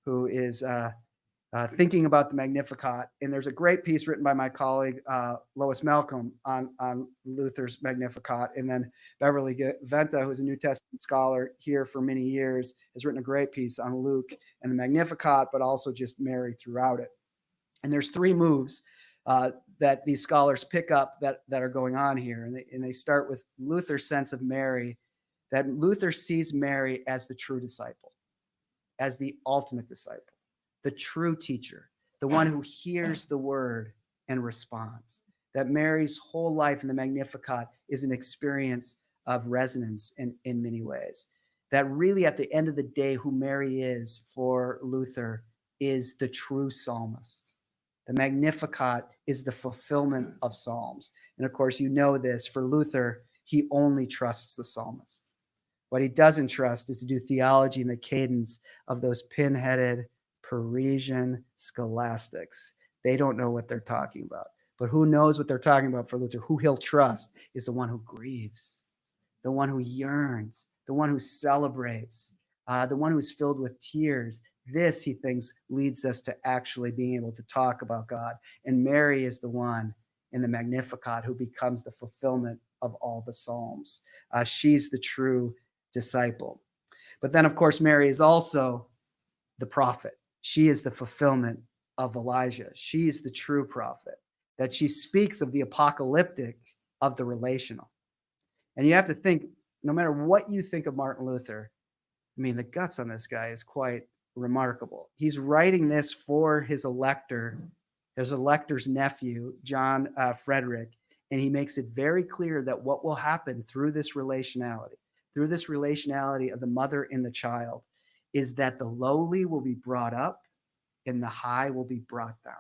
who is thinking about the Magnificat. And there's a great piece written by my colleague, Lois Malcolm, on Luther's Magnificat. And then Beverly Venta, who's a New Testament scholar here for many years, has written a great piece on Luke and the Magnificat, but also just Mary throughout it. And there's three moves that these scholars pick up that are going on here. And they start with Luther's sense of Mary, that Luther sees Mary as the true disciple, as the ultimate disciple, the true teacher, the one who hears the word and responds. That Mary's whole life in the Magnificat is an experience of resonance in many ways. That really at the end of the day, who Mary is for Luther is the true psalmist. The Magnificat is the fulfillment of Psalms. And of course, you know this, for Luther, he only trusts the psalmist. What he doesn't trust is to do theology in the cadence of those pin-headed Parisian scholastics. They don't know what they're talking about. But who knows what they're talking about for Luther? Who he'll trust is the one who grieves, the one who yearns, the one who celebrates, the one who's filled with tears. This, he thinks, leads us to actually being able to talk about God. And Mary is the one in the Magnificat who becomes the fulfillment of all the Psalms. She's the true disciple. But then, of course, Mary is also the prophet. She is the fulfillment of Elijah. She is the true prophet, that she speaks of the apocalyptic of the relational. And you have to think, no matter what you think of Martin Luther, I mean, the guts on this guy is quite remarkable. He's writing this for his elector, his elector's nephew, John Frederick, and he makes it very clear that what will happen through this relationality of the mother and the child, is that the lowly will be brought up and the high will be brought down.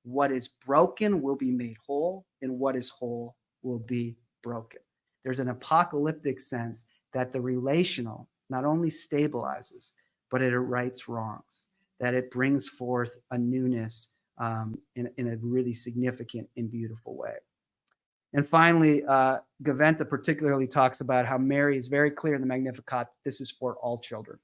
What is broken will be made whole, and what is whole will be broken. There's an apocalyptic sense that the relational not only stabilizes, but it rights wrongs, that it brings forth a newness in a really significant and beautiful way. And finally, Gaventa particularly talks about how Mary is very clear in the Magnificat, this is for all children.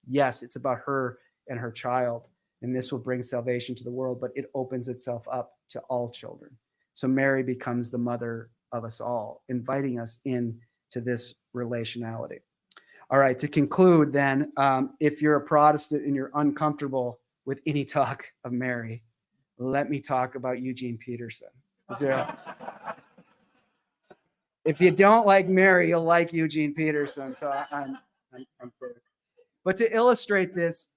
Yes, it's about her and her child, and this will bring salvation to the world, but it opens itself up to all children. So Mary becomes the mother of us all, inviting us into this relationality. All right, to conclude then, if you're a Protestant and you're uncomfortable with any talk of Mary, let me talk about Eugene Peterson. If you don't like Mary, you'll like Eugene Peterson. So I'm fair. But to illustrate this,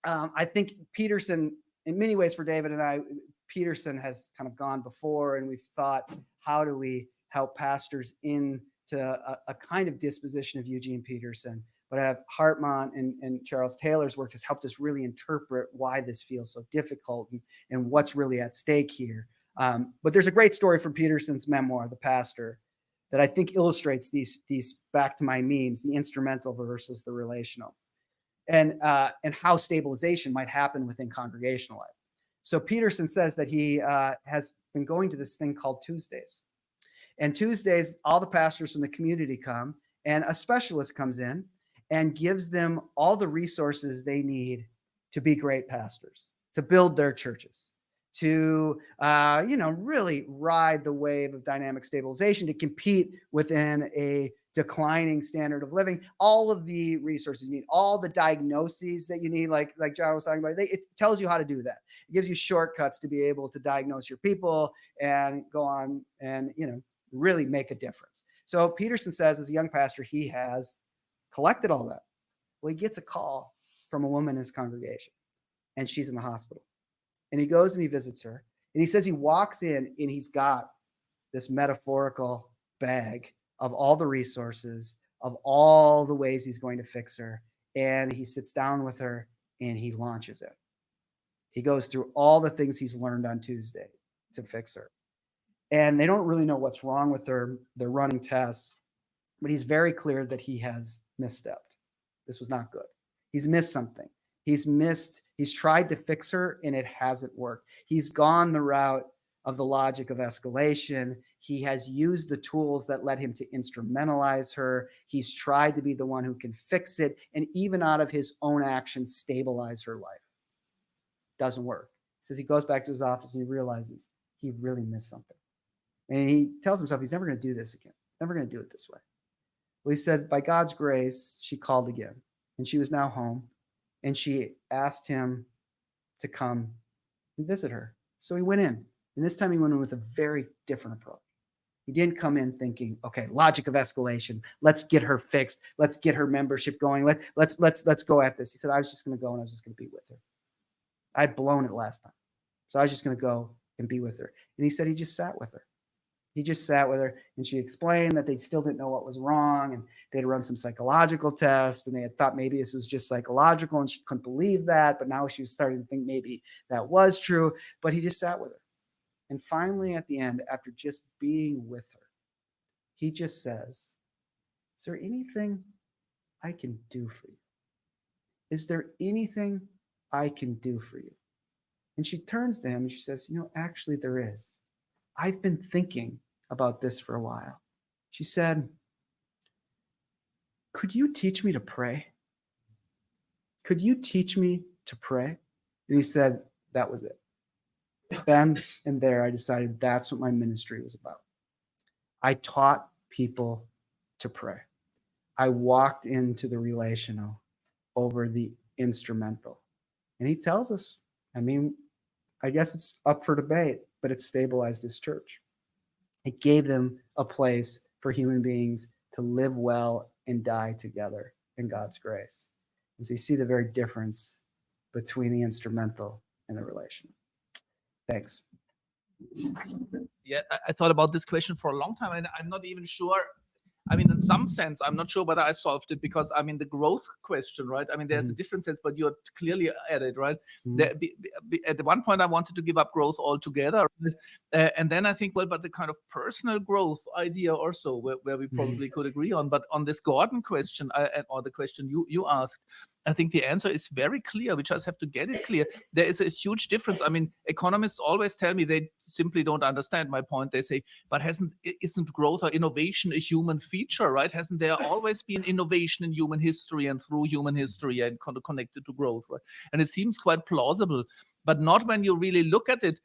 I think Peterson, in many ways for David and I, Peterson has kind of gone before, and we've thought, how do we help pastors into a kind of disposition of Eugene Peterson? But I have Hartmut and Charles Taylor's work has helped us really interpret why this feels so difficult and what's really at stake here. But there's a great story from Peterson's memoir, The Pastor, that I think illustrates these back to my memes, the instrumental versus the relational, and how stabilization might happen within congregational life. So Peterson says that he has been going to this thing called Tuesdays. And Tuesdays, all the pastors from the community come, and a specialist comes in and gives them all the resources they need to be great pastors, to build their churches, to really ride the wave of dynamic stabilization, to compete within a declining standard of living. All of the resources you need, all the diagnoses that you need, like John was talking about, it tells you how to do that. It gives you shortcuts to be able to diagnose your people and go on and really make a difference. So Peterson says, as a young pastor, he has collected all that. Well, he gets a call from a woman in his congregation, and she's in the hospital. And he goes and he visits her. And he says he walks in and he's got this metaphorical bag of all the resources, of all the ways he's going to fix her. And he sits down with her and he launches it. He goes through all the things he's learned on Tuesday to fix her. And they don't really know what's wrong with her. They're running tests. But he's very clear that he has misstepped. This was not good. He's missed something. He's tried to fix her and it hasn't worked. He's gone the route of the logic of escalation. He has used the tools that led him to instrumentalize her. He's tried to be the one who can fix it and even out of his own actions stabilize her life. Doesn't work. He says he goes back to his office and he realizes he really missed something. And he tells himself he's never going to do this again. Never going to do it this way. Well, he said, by God's grace, she called again. And she was now home. And she asked him to come and visit her. So he went in. And this time he went in with a very different approach. He didn't come in thinking, okay, logic of escalation. Let's get her fixed. Let's get her membership going. Let's go at this. He said, I was just going to go and I was just going to be with her. I'd blown it last time. So I was just going to go and be with her. And he said he just sat with her. He just sat with her, and she explained that they still didn't know what was wrong, and they'd run some psychological tests, and they had thought maybe this was just psychological, and she couldn't believe that, but now she was starting to think maybe that was true, but he just sat with her. And finally, at the end, after just being with her, he just says, is there anything I can do for you? Is there anything I can do for you? And she turns to him and she says, actually there is. I've been thinking about this for a while. She said, could you teach me to pray? Could you teach me to pray? And he said, that was it. Then and there, I decided that's what my ministry was about. I taught people to pray. I walked into the relational over the instrumental. And he tells us, I guess it's up for debate, but it stabilized his church. It gave them a place for human beings to live well and die together in God's grace. And so you see the very difference between the instrumental and the relational. Thanks. Yeah, I thought about this question for a long time, and I'm not even sure. In some sense, I'm not sure whether I solved it, because the growth question, right? There's a different sense, but you're clearly at it, right? At one point, I wanted to give up growth altogether, right? And then I think, well, but the kind of personal growth idea also, where we probably could agree on. But on this Gordon question, or the question you asked, I think the answer is very clear. We just have to get it clear. There is a huge difference. Economists always tell me they simply don't understand my point. They say, but isn't growth or innovation a human feature, right? Hasn't there always been innovation in human history and through human history and connected to growth, right? And it seems quite plausible, but not when you really look at it.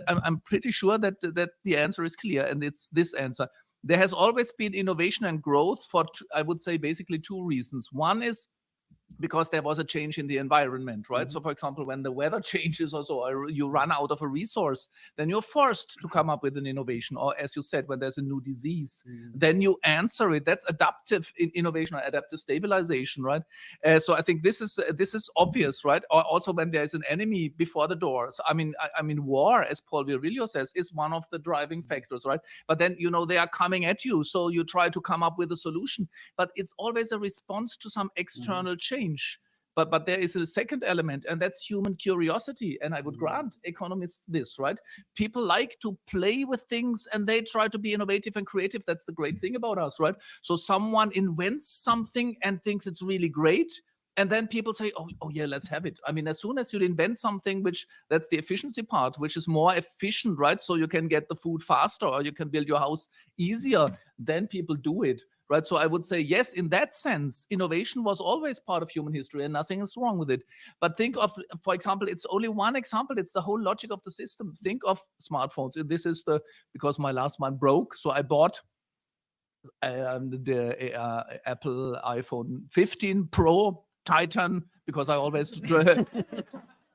I'm pretty sure that the answer is clear, and it's this answer. There has always been innovation and growth for, I would say, basically two reasons. One is because there was a change in the environment, right? So, for example, when the weather changes or so, or you run out of a resource, then you're forced to come up with an innovation. Or as you said, when there's a new disease, then you answer it. That's adaptive innovation or adaptive stabilization, right? So I think this is obvious, right? Or also when there's an enemy before the door. So, war, as Paul Virilio says, is one of the driving factors, right? But then, they are coming at you, so you try to come up with a solution. But it's always a response to some external change. But there is a second element, and that's human curiosity. And I would grant economists this, right? People like to play with things, and they try to be innovative and creative. That's the great thing about us, right? So someone invents something and thinks it's really great, and then people say, oh yeah, let's have it. As soon as you invent something, that's the efficiency part, which is more efficient, right? So you can get the food faster, or you can build your house easier, then people do it. Right. So I would say, yes, in that sense, innovation was always part of human history and nothing is wrong with it. But think of, for example, it's only one example. It's the whole logic of the system. Think of smartphones. This is because my last one broke. So I bought the Apple iPhone 15 Pro Titan, because I always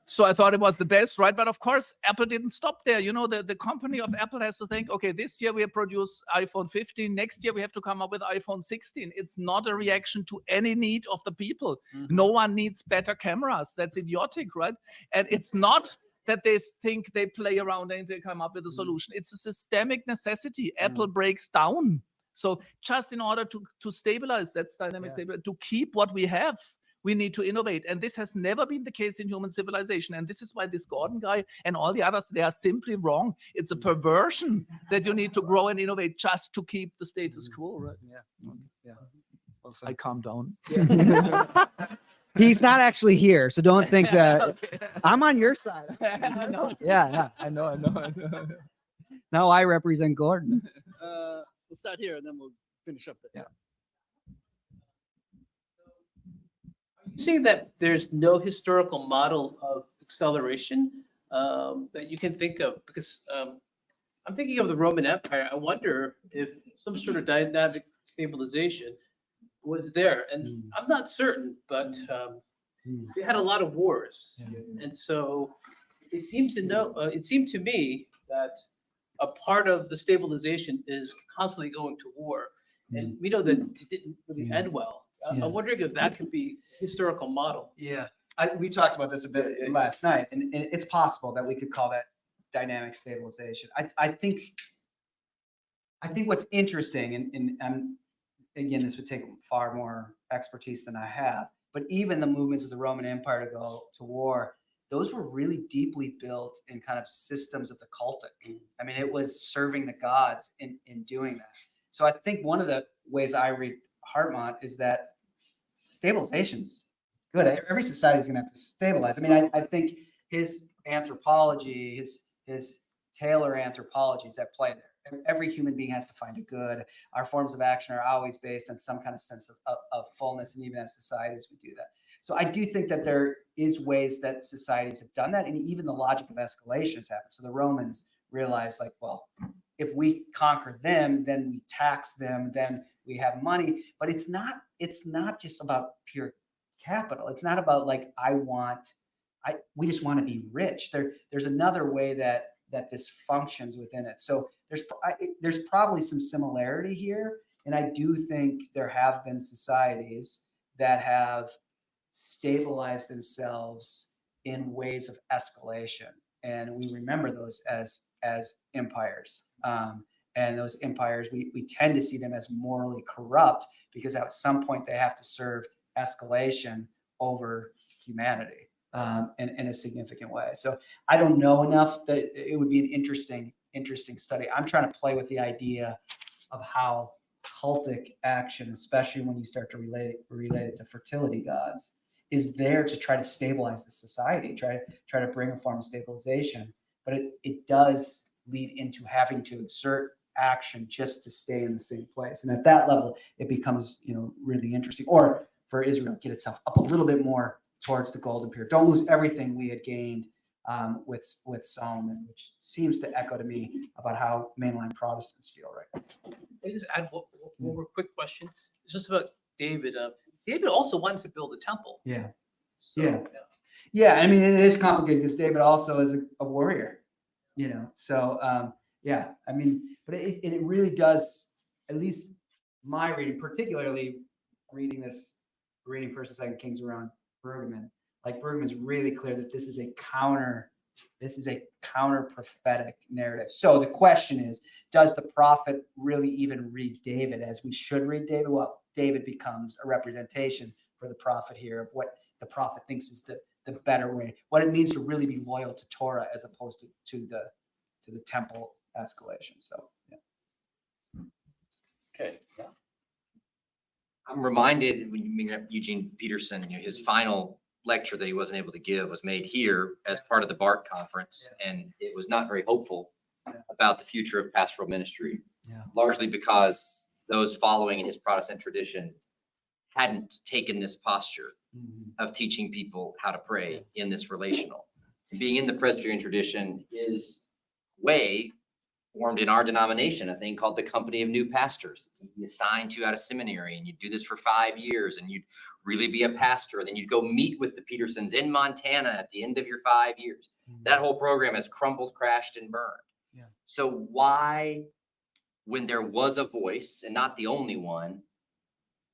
so I thought it was the best, right? But of course, Apple didn't stop there. The company of Apple has to think, okay, this year we produce iPhone 15. Next year we have to come up with iPhone 16. It's not a reaction to any need of the people. No one needs better cameras. That's idiotic, right? And it's not that they think they play around and they come up with a solution. It's a systemic necessity. Apple breaks down. So just in order to stabilize, that's dynamic stability, to keep what we have, we need to innovate. And this has never been the case in human civilization. And this is why this Gordon guy and all the others, they are simply wrong. It's a perversion that you need to grow and innovate just to keep the status quo, right? Yeah. Well I calm down. He's not actually here, so don't think that. Okay. I'm on your side. I know. Yeah. I know. Now I represent Gordon. We'll start here and then we'll finish up there. Yeah. Saying that there's no historical model of acceleration that you can think of? Because I'm thinking of the Roman Empire. I wonder if some sort of dynamic stabilization was there, and I'm not certain, but they had a lot of wars, and so it seems it seemed to me that a part of the stabilization is constantly going to war, and we know that it didn't really end well. I'm wondering if that could be a historical model. Yeah, we talked about this a bit last night, and it's possible that we could call that dynamic stabilization. I think what's interesting, and again, this would take far more expertise than I have, but even the movements of the Roman Empire to go to war, those were really deeply built in kind of systems of the cultic. I mean, it was serving the gods in doing that. So I think one of the ways I read Hartmut is that stabilization's good. Every society is going to have to stabilize. I mean, I think his anthropology, his Taylor anthropology is at play there. Every human being has to find a good. Our forms of action are always based on some kind of sense of fullness, and even as societies, we do that. So I do think that there is ways that societies have done that, and even the logic of escalation has happened. So the Romans realized, like, well, if we conquer them, then we tax them, then we have money. But it's not just about pure capital. It's not about like we just want to be rich. There's another way that this functions within it. So there's probably some similarity here, and I do think there have been societies that have stabilized themselves in ways of escalation, and we remember those as empires. And those empires, we tend to see them as morally corrupt because at some point they have to serve escalation over humanity in a significant way. So I don't know enough that it would be an interesting study. I'm trying to play with the idea of how cultic action, especially when you start to relate it to fertility gods, is there to try to stabilize the society, try to bring a form of stabilization. But it does lead into having to exert action just to stay in the same place. And at that level, it becomes, really interesting. Or for Israel, get itself up a little bit more towards the golden period. Don't lose everything we had gained with Solomon, which seems to echo to me about how mainline Protestants feel right now. Let me just add one more quick question. It's just about David. David also wanted to build a temple. Yeah. So, Yeah. I mean, it is complicated because David also is a warrior, So, I mean, but it really does, at least my reading, particularly reading 1st and 2nd Kings around Bergman, like Bergman is really clear that this is a counter prophetic narrative. So the question is, does the prophet really even read David as we should read David? Well, David becomes a representation for the prophet here of what the prophet thinks is the better way, what it means to really be loyal to Torah as opposed to the temple escalation. So, yeah. Okay. I'm reminded when you bring up Eugene Peterson, his final lecture that he wasn't able to give was made here as part of the BART conference, and it was not very hopeful about the future of pastoral ministry, largely because those following in his Protestant tradition hadn't taken this posture of teaching people how to pray in this relational. And being in the Presbyterian tradition is way formed in our denomination, a thing called the Company of New Pastors. You'd be assigned to out of seminary, and you'd do this for 5 years, and you'd really be a pastor. And then you'd go meet with the Petersons in Montana at the end of your 5 years. That whole program has crumbled, crashed, and burned. Yeah. So why, when there was a voice, and not the only one,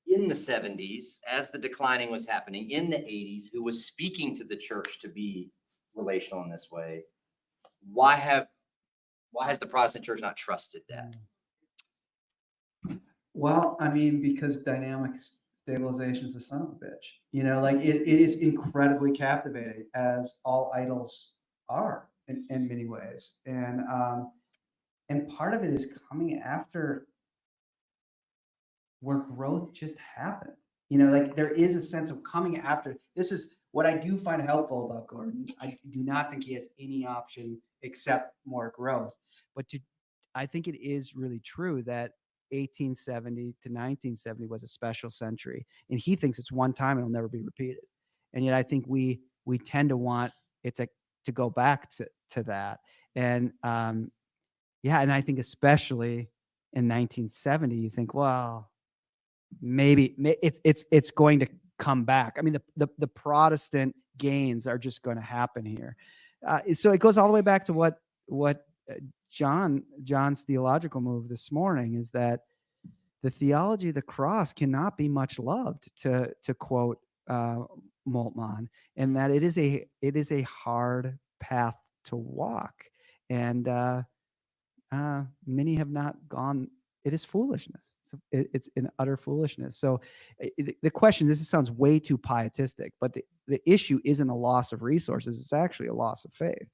in the 70s, as the declining was happening, in the 80s, who was speaking to the church to be relational in this way, why has the Protestant church not trusted that? Well, I mean, because dynamic stabilization is a son of a bitch. Like it is incredibly captivating, as all idols are in many ways. And part of it is coming after where growth just happened. Like there is a sense of coming after. This is what I do find helpful about Gordon. I do not think he has any option except more growth. But I think it is really true that 1870 to 1970 was a special century, and he thinks it's one time and it'll never be repeated. And yet I think we tend to want to go back to that. And yeah, and I think especially in 1970, you think, well, maybe it's going to come back. I mean, the Protestant gains are just going to happen here. So it goes all the way back to what John's theological move this morning is that the theology of the cross cannot be much loved, to quote Moltmann, and that it is a hard path to walk, and many have not gone. It is foolishness. It's an utter foolishness. So the question, this sounds way too pietistic, but the issue isn't a loss of resources. It's actually a loss of faith.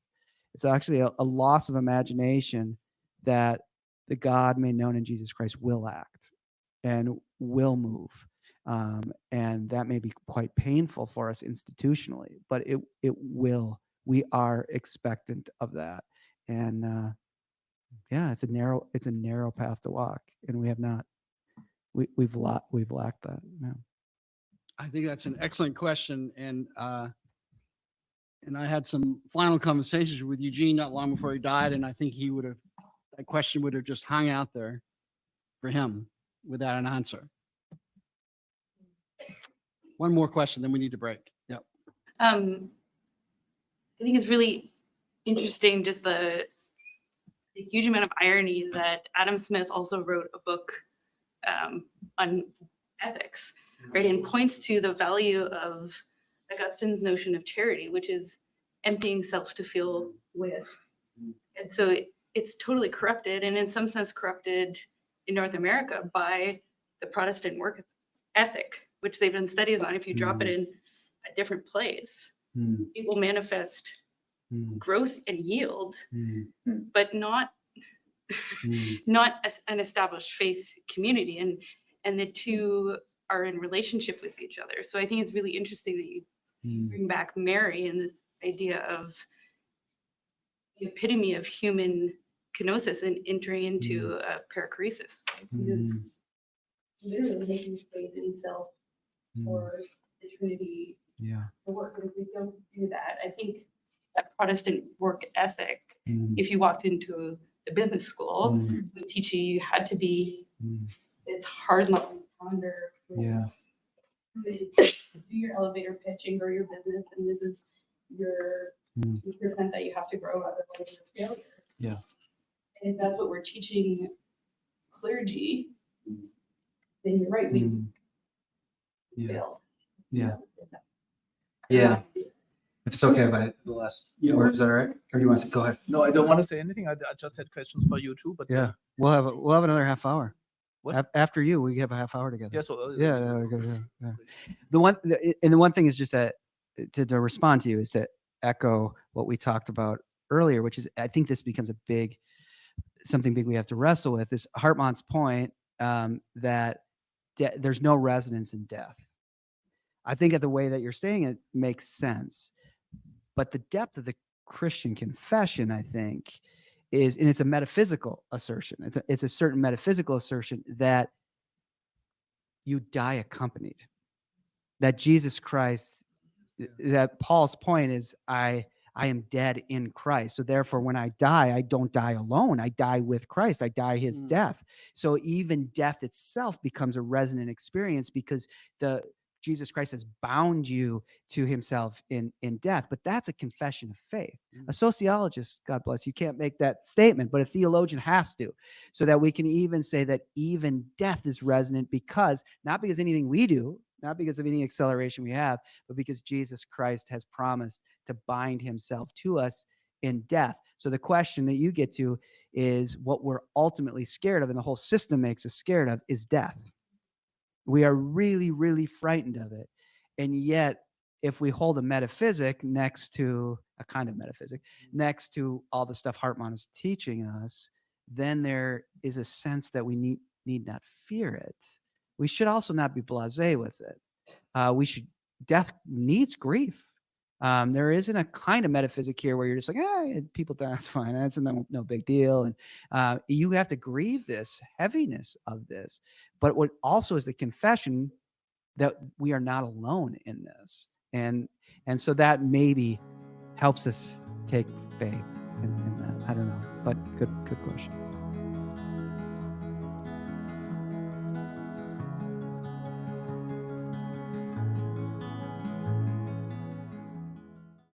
It's actually a loss of imagination that the God made known in Jesus Christ will act and will move. And that may be quite painful for us institutionally, but it will. We are expectant of that. And yeah, it's a narrow path to walk, and we have not. We've lacked that. Yeah. I think that's an excellent question, and I had some final conversations with Eugene not long before he died, and I think that question would have just hung out there for him without an answer. One more question, then we need to break. Yep. I think it's really interesting, just the huge amount of irony that Adam Smith also wrote a book on ethics, right, and points to the value of Augustine's notion of charity, which is emptying self to feel with. And so it's totally corrupted, and in some sense corrupted in North America by the Protestant work ethic, which they've done studies on. If you drop it in a different place, it will manifest growth and yield, but not as an established faith community, and the two are in relationship with each other. So I think it's really interesting that you bring back Mary and this idea of the epitome of human kenosis and entering into a perichoresis. Because literally making space in self for the Trinity to work. And if we don't do that, I think that Protestant work ethic, if you walked into a business school, would teach you had to be this hard line ponder. Do your elevator pitch and grow your business, and this is your percent that you have to grow, otherwise you're a failure. Yeah. And if that's what we're teaching clergy, then you're right, we failed. Yeah. If it's okay, if I the last word, is that all right? Or do you want to go ahead? No, I don't want to say anything. I just had questions for you too. But Yeah, we'll have another half hour. What? After you, we have a half hour together. Yeah. So Yeah. The one thing is just to respond to you is to echo what we talked about earlier, which is I think this becomes something big we have to wrestle with. Is Hartmut's point that there's no resonance in death. I think that the way that you're saying it makes sense, but the depth of the Christian confession, I think, is, and it's a metaphysical assertion. It's a certain metaphysical assertion that you die accompanied. That Jesus Christ, that Paul's point is, I am dead in Christ. So therefore, when I die, I don't die alone. I die with Christ. I die his death. So even death itself becomes a resonant experience because Jesus Christ has bound you to himself in death. But that's a confession of faith. A sociologist, God bless you, can't make that statement, but a theologian has to, so that we can even say that even death is resonant not because anything we do, not because of any acceleration we have, but because Jesus Christ has promised to bind himself to us in death. So the question that you get to is what we're ultimately scared of, and the whole system makes us scared of, is death. We are really, really frightened of it. And yet, if we hold a metaphysic next to a kind of metaphysic, next to all the stuff Hartmut is teaching us, then there is a sense that we need not fear it. We should also not be blasé with it. Death needs grief. There isn't a kind of metaphysic here where you're just like, people die, that's fine. That's no big deal. And you have to grieve this heaviness of this. But what also is the confession that we are not alone in this. And so that maybe helps us take faith in that? I don't know, but good question.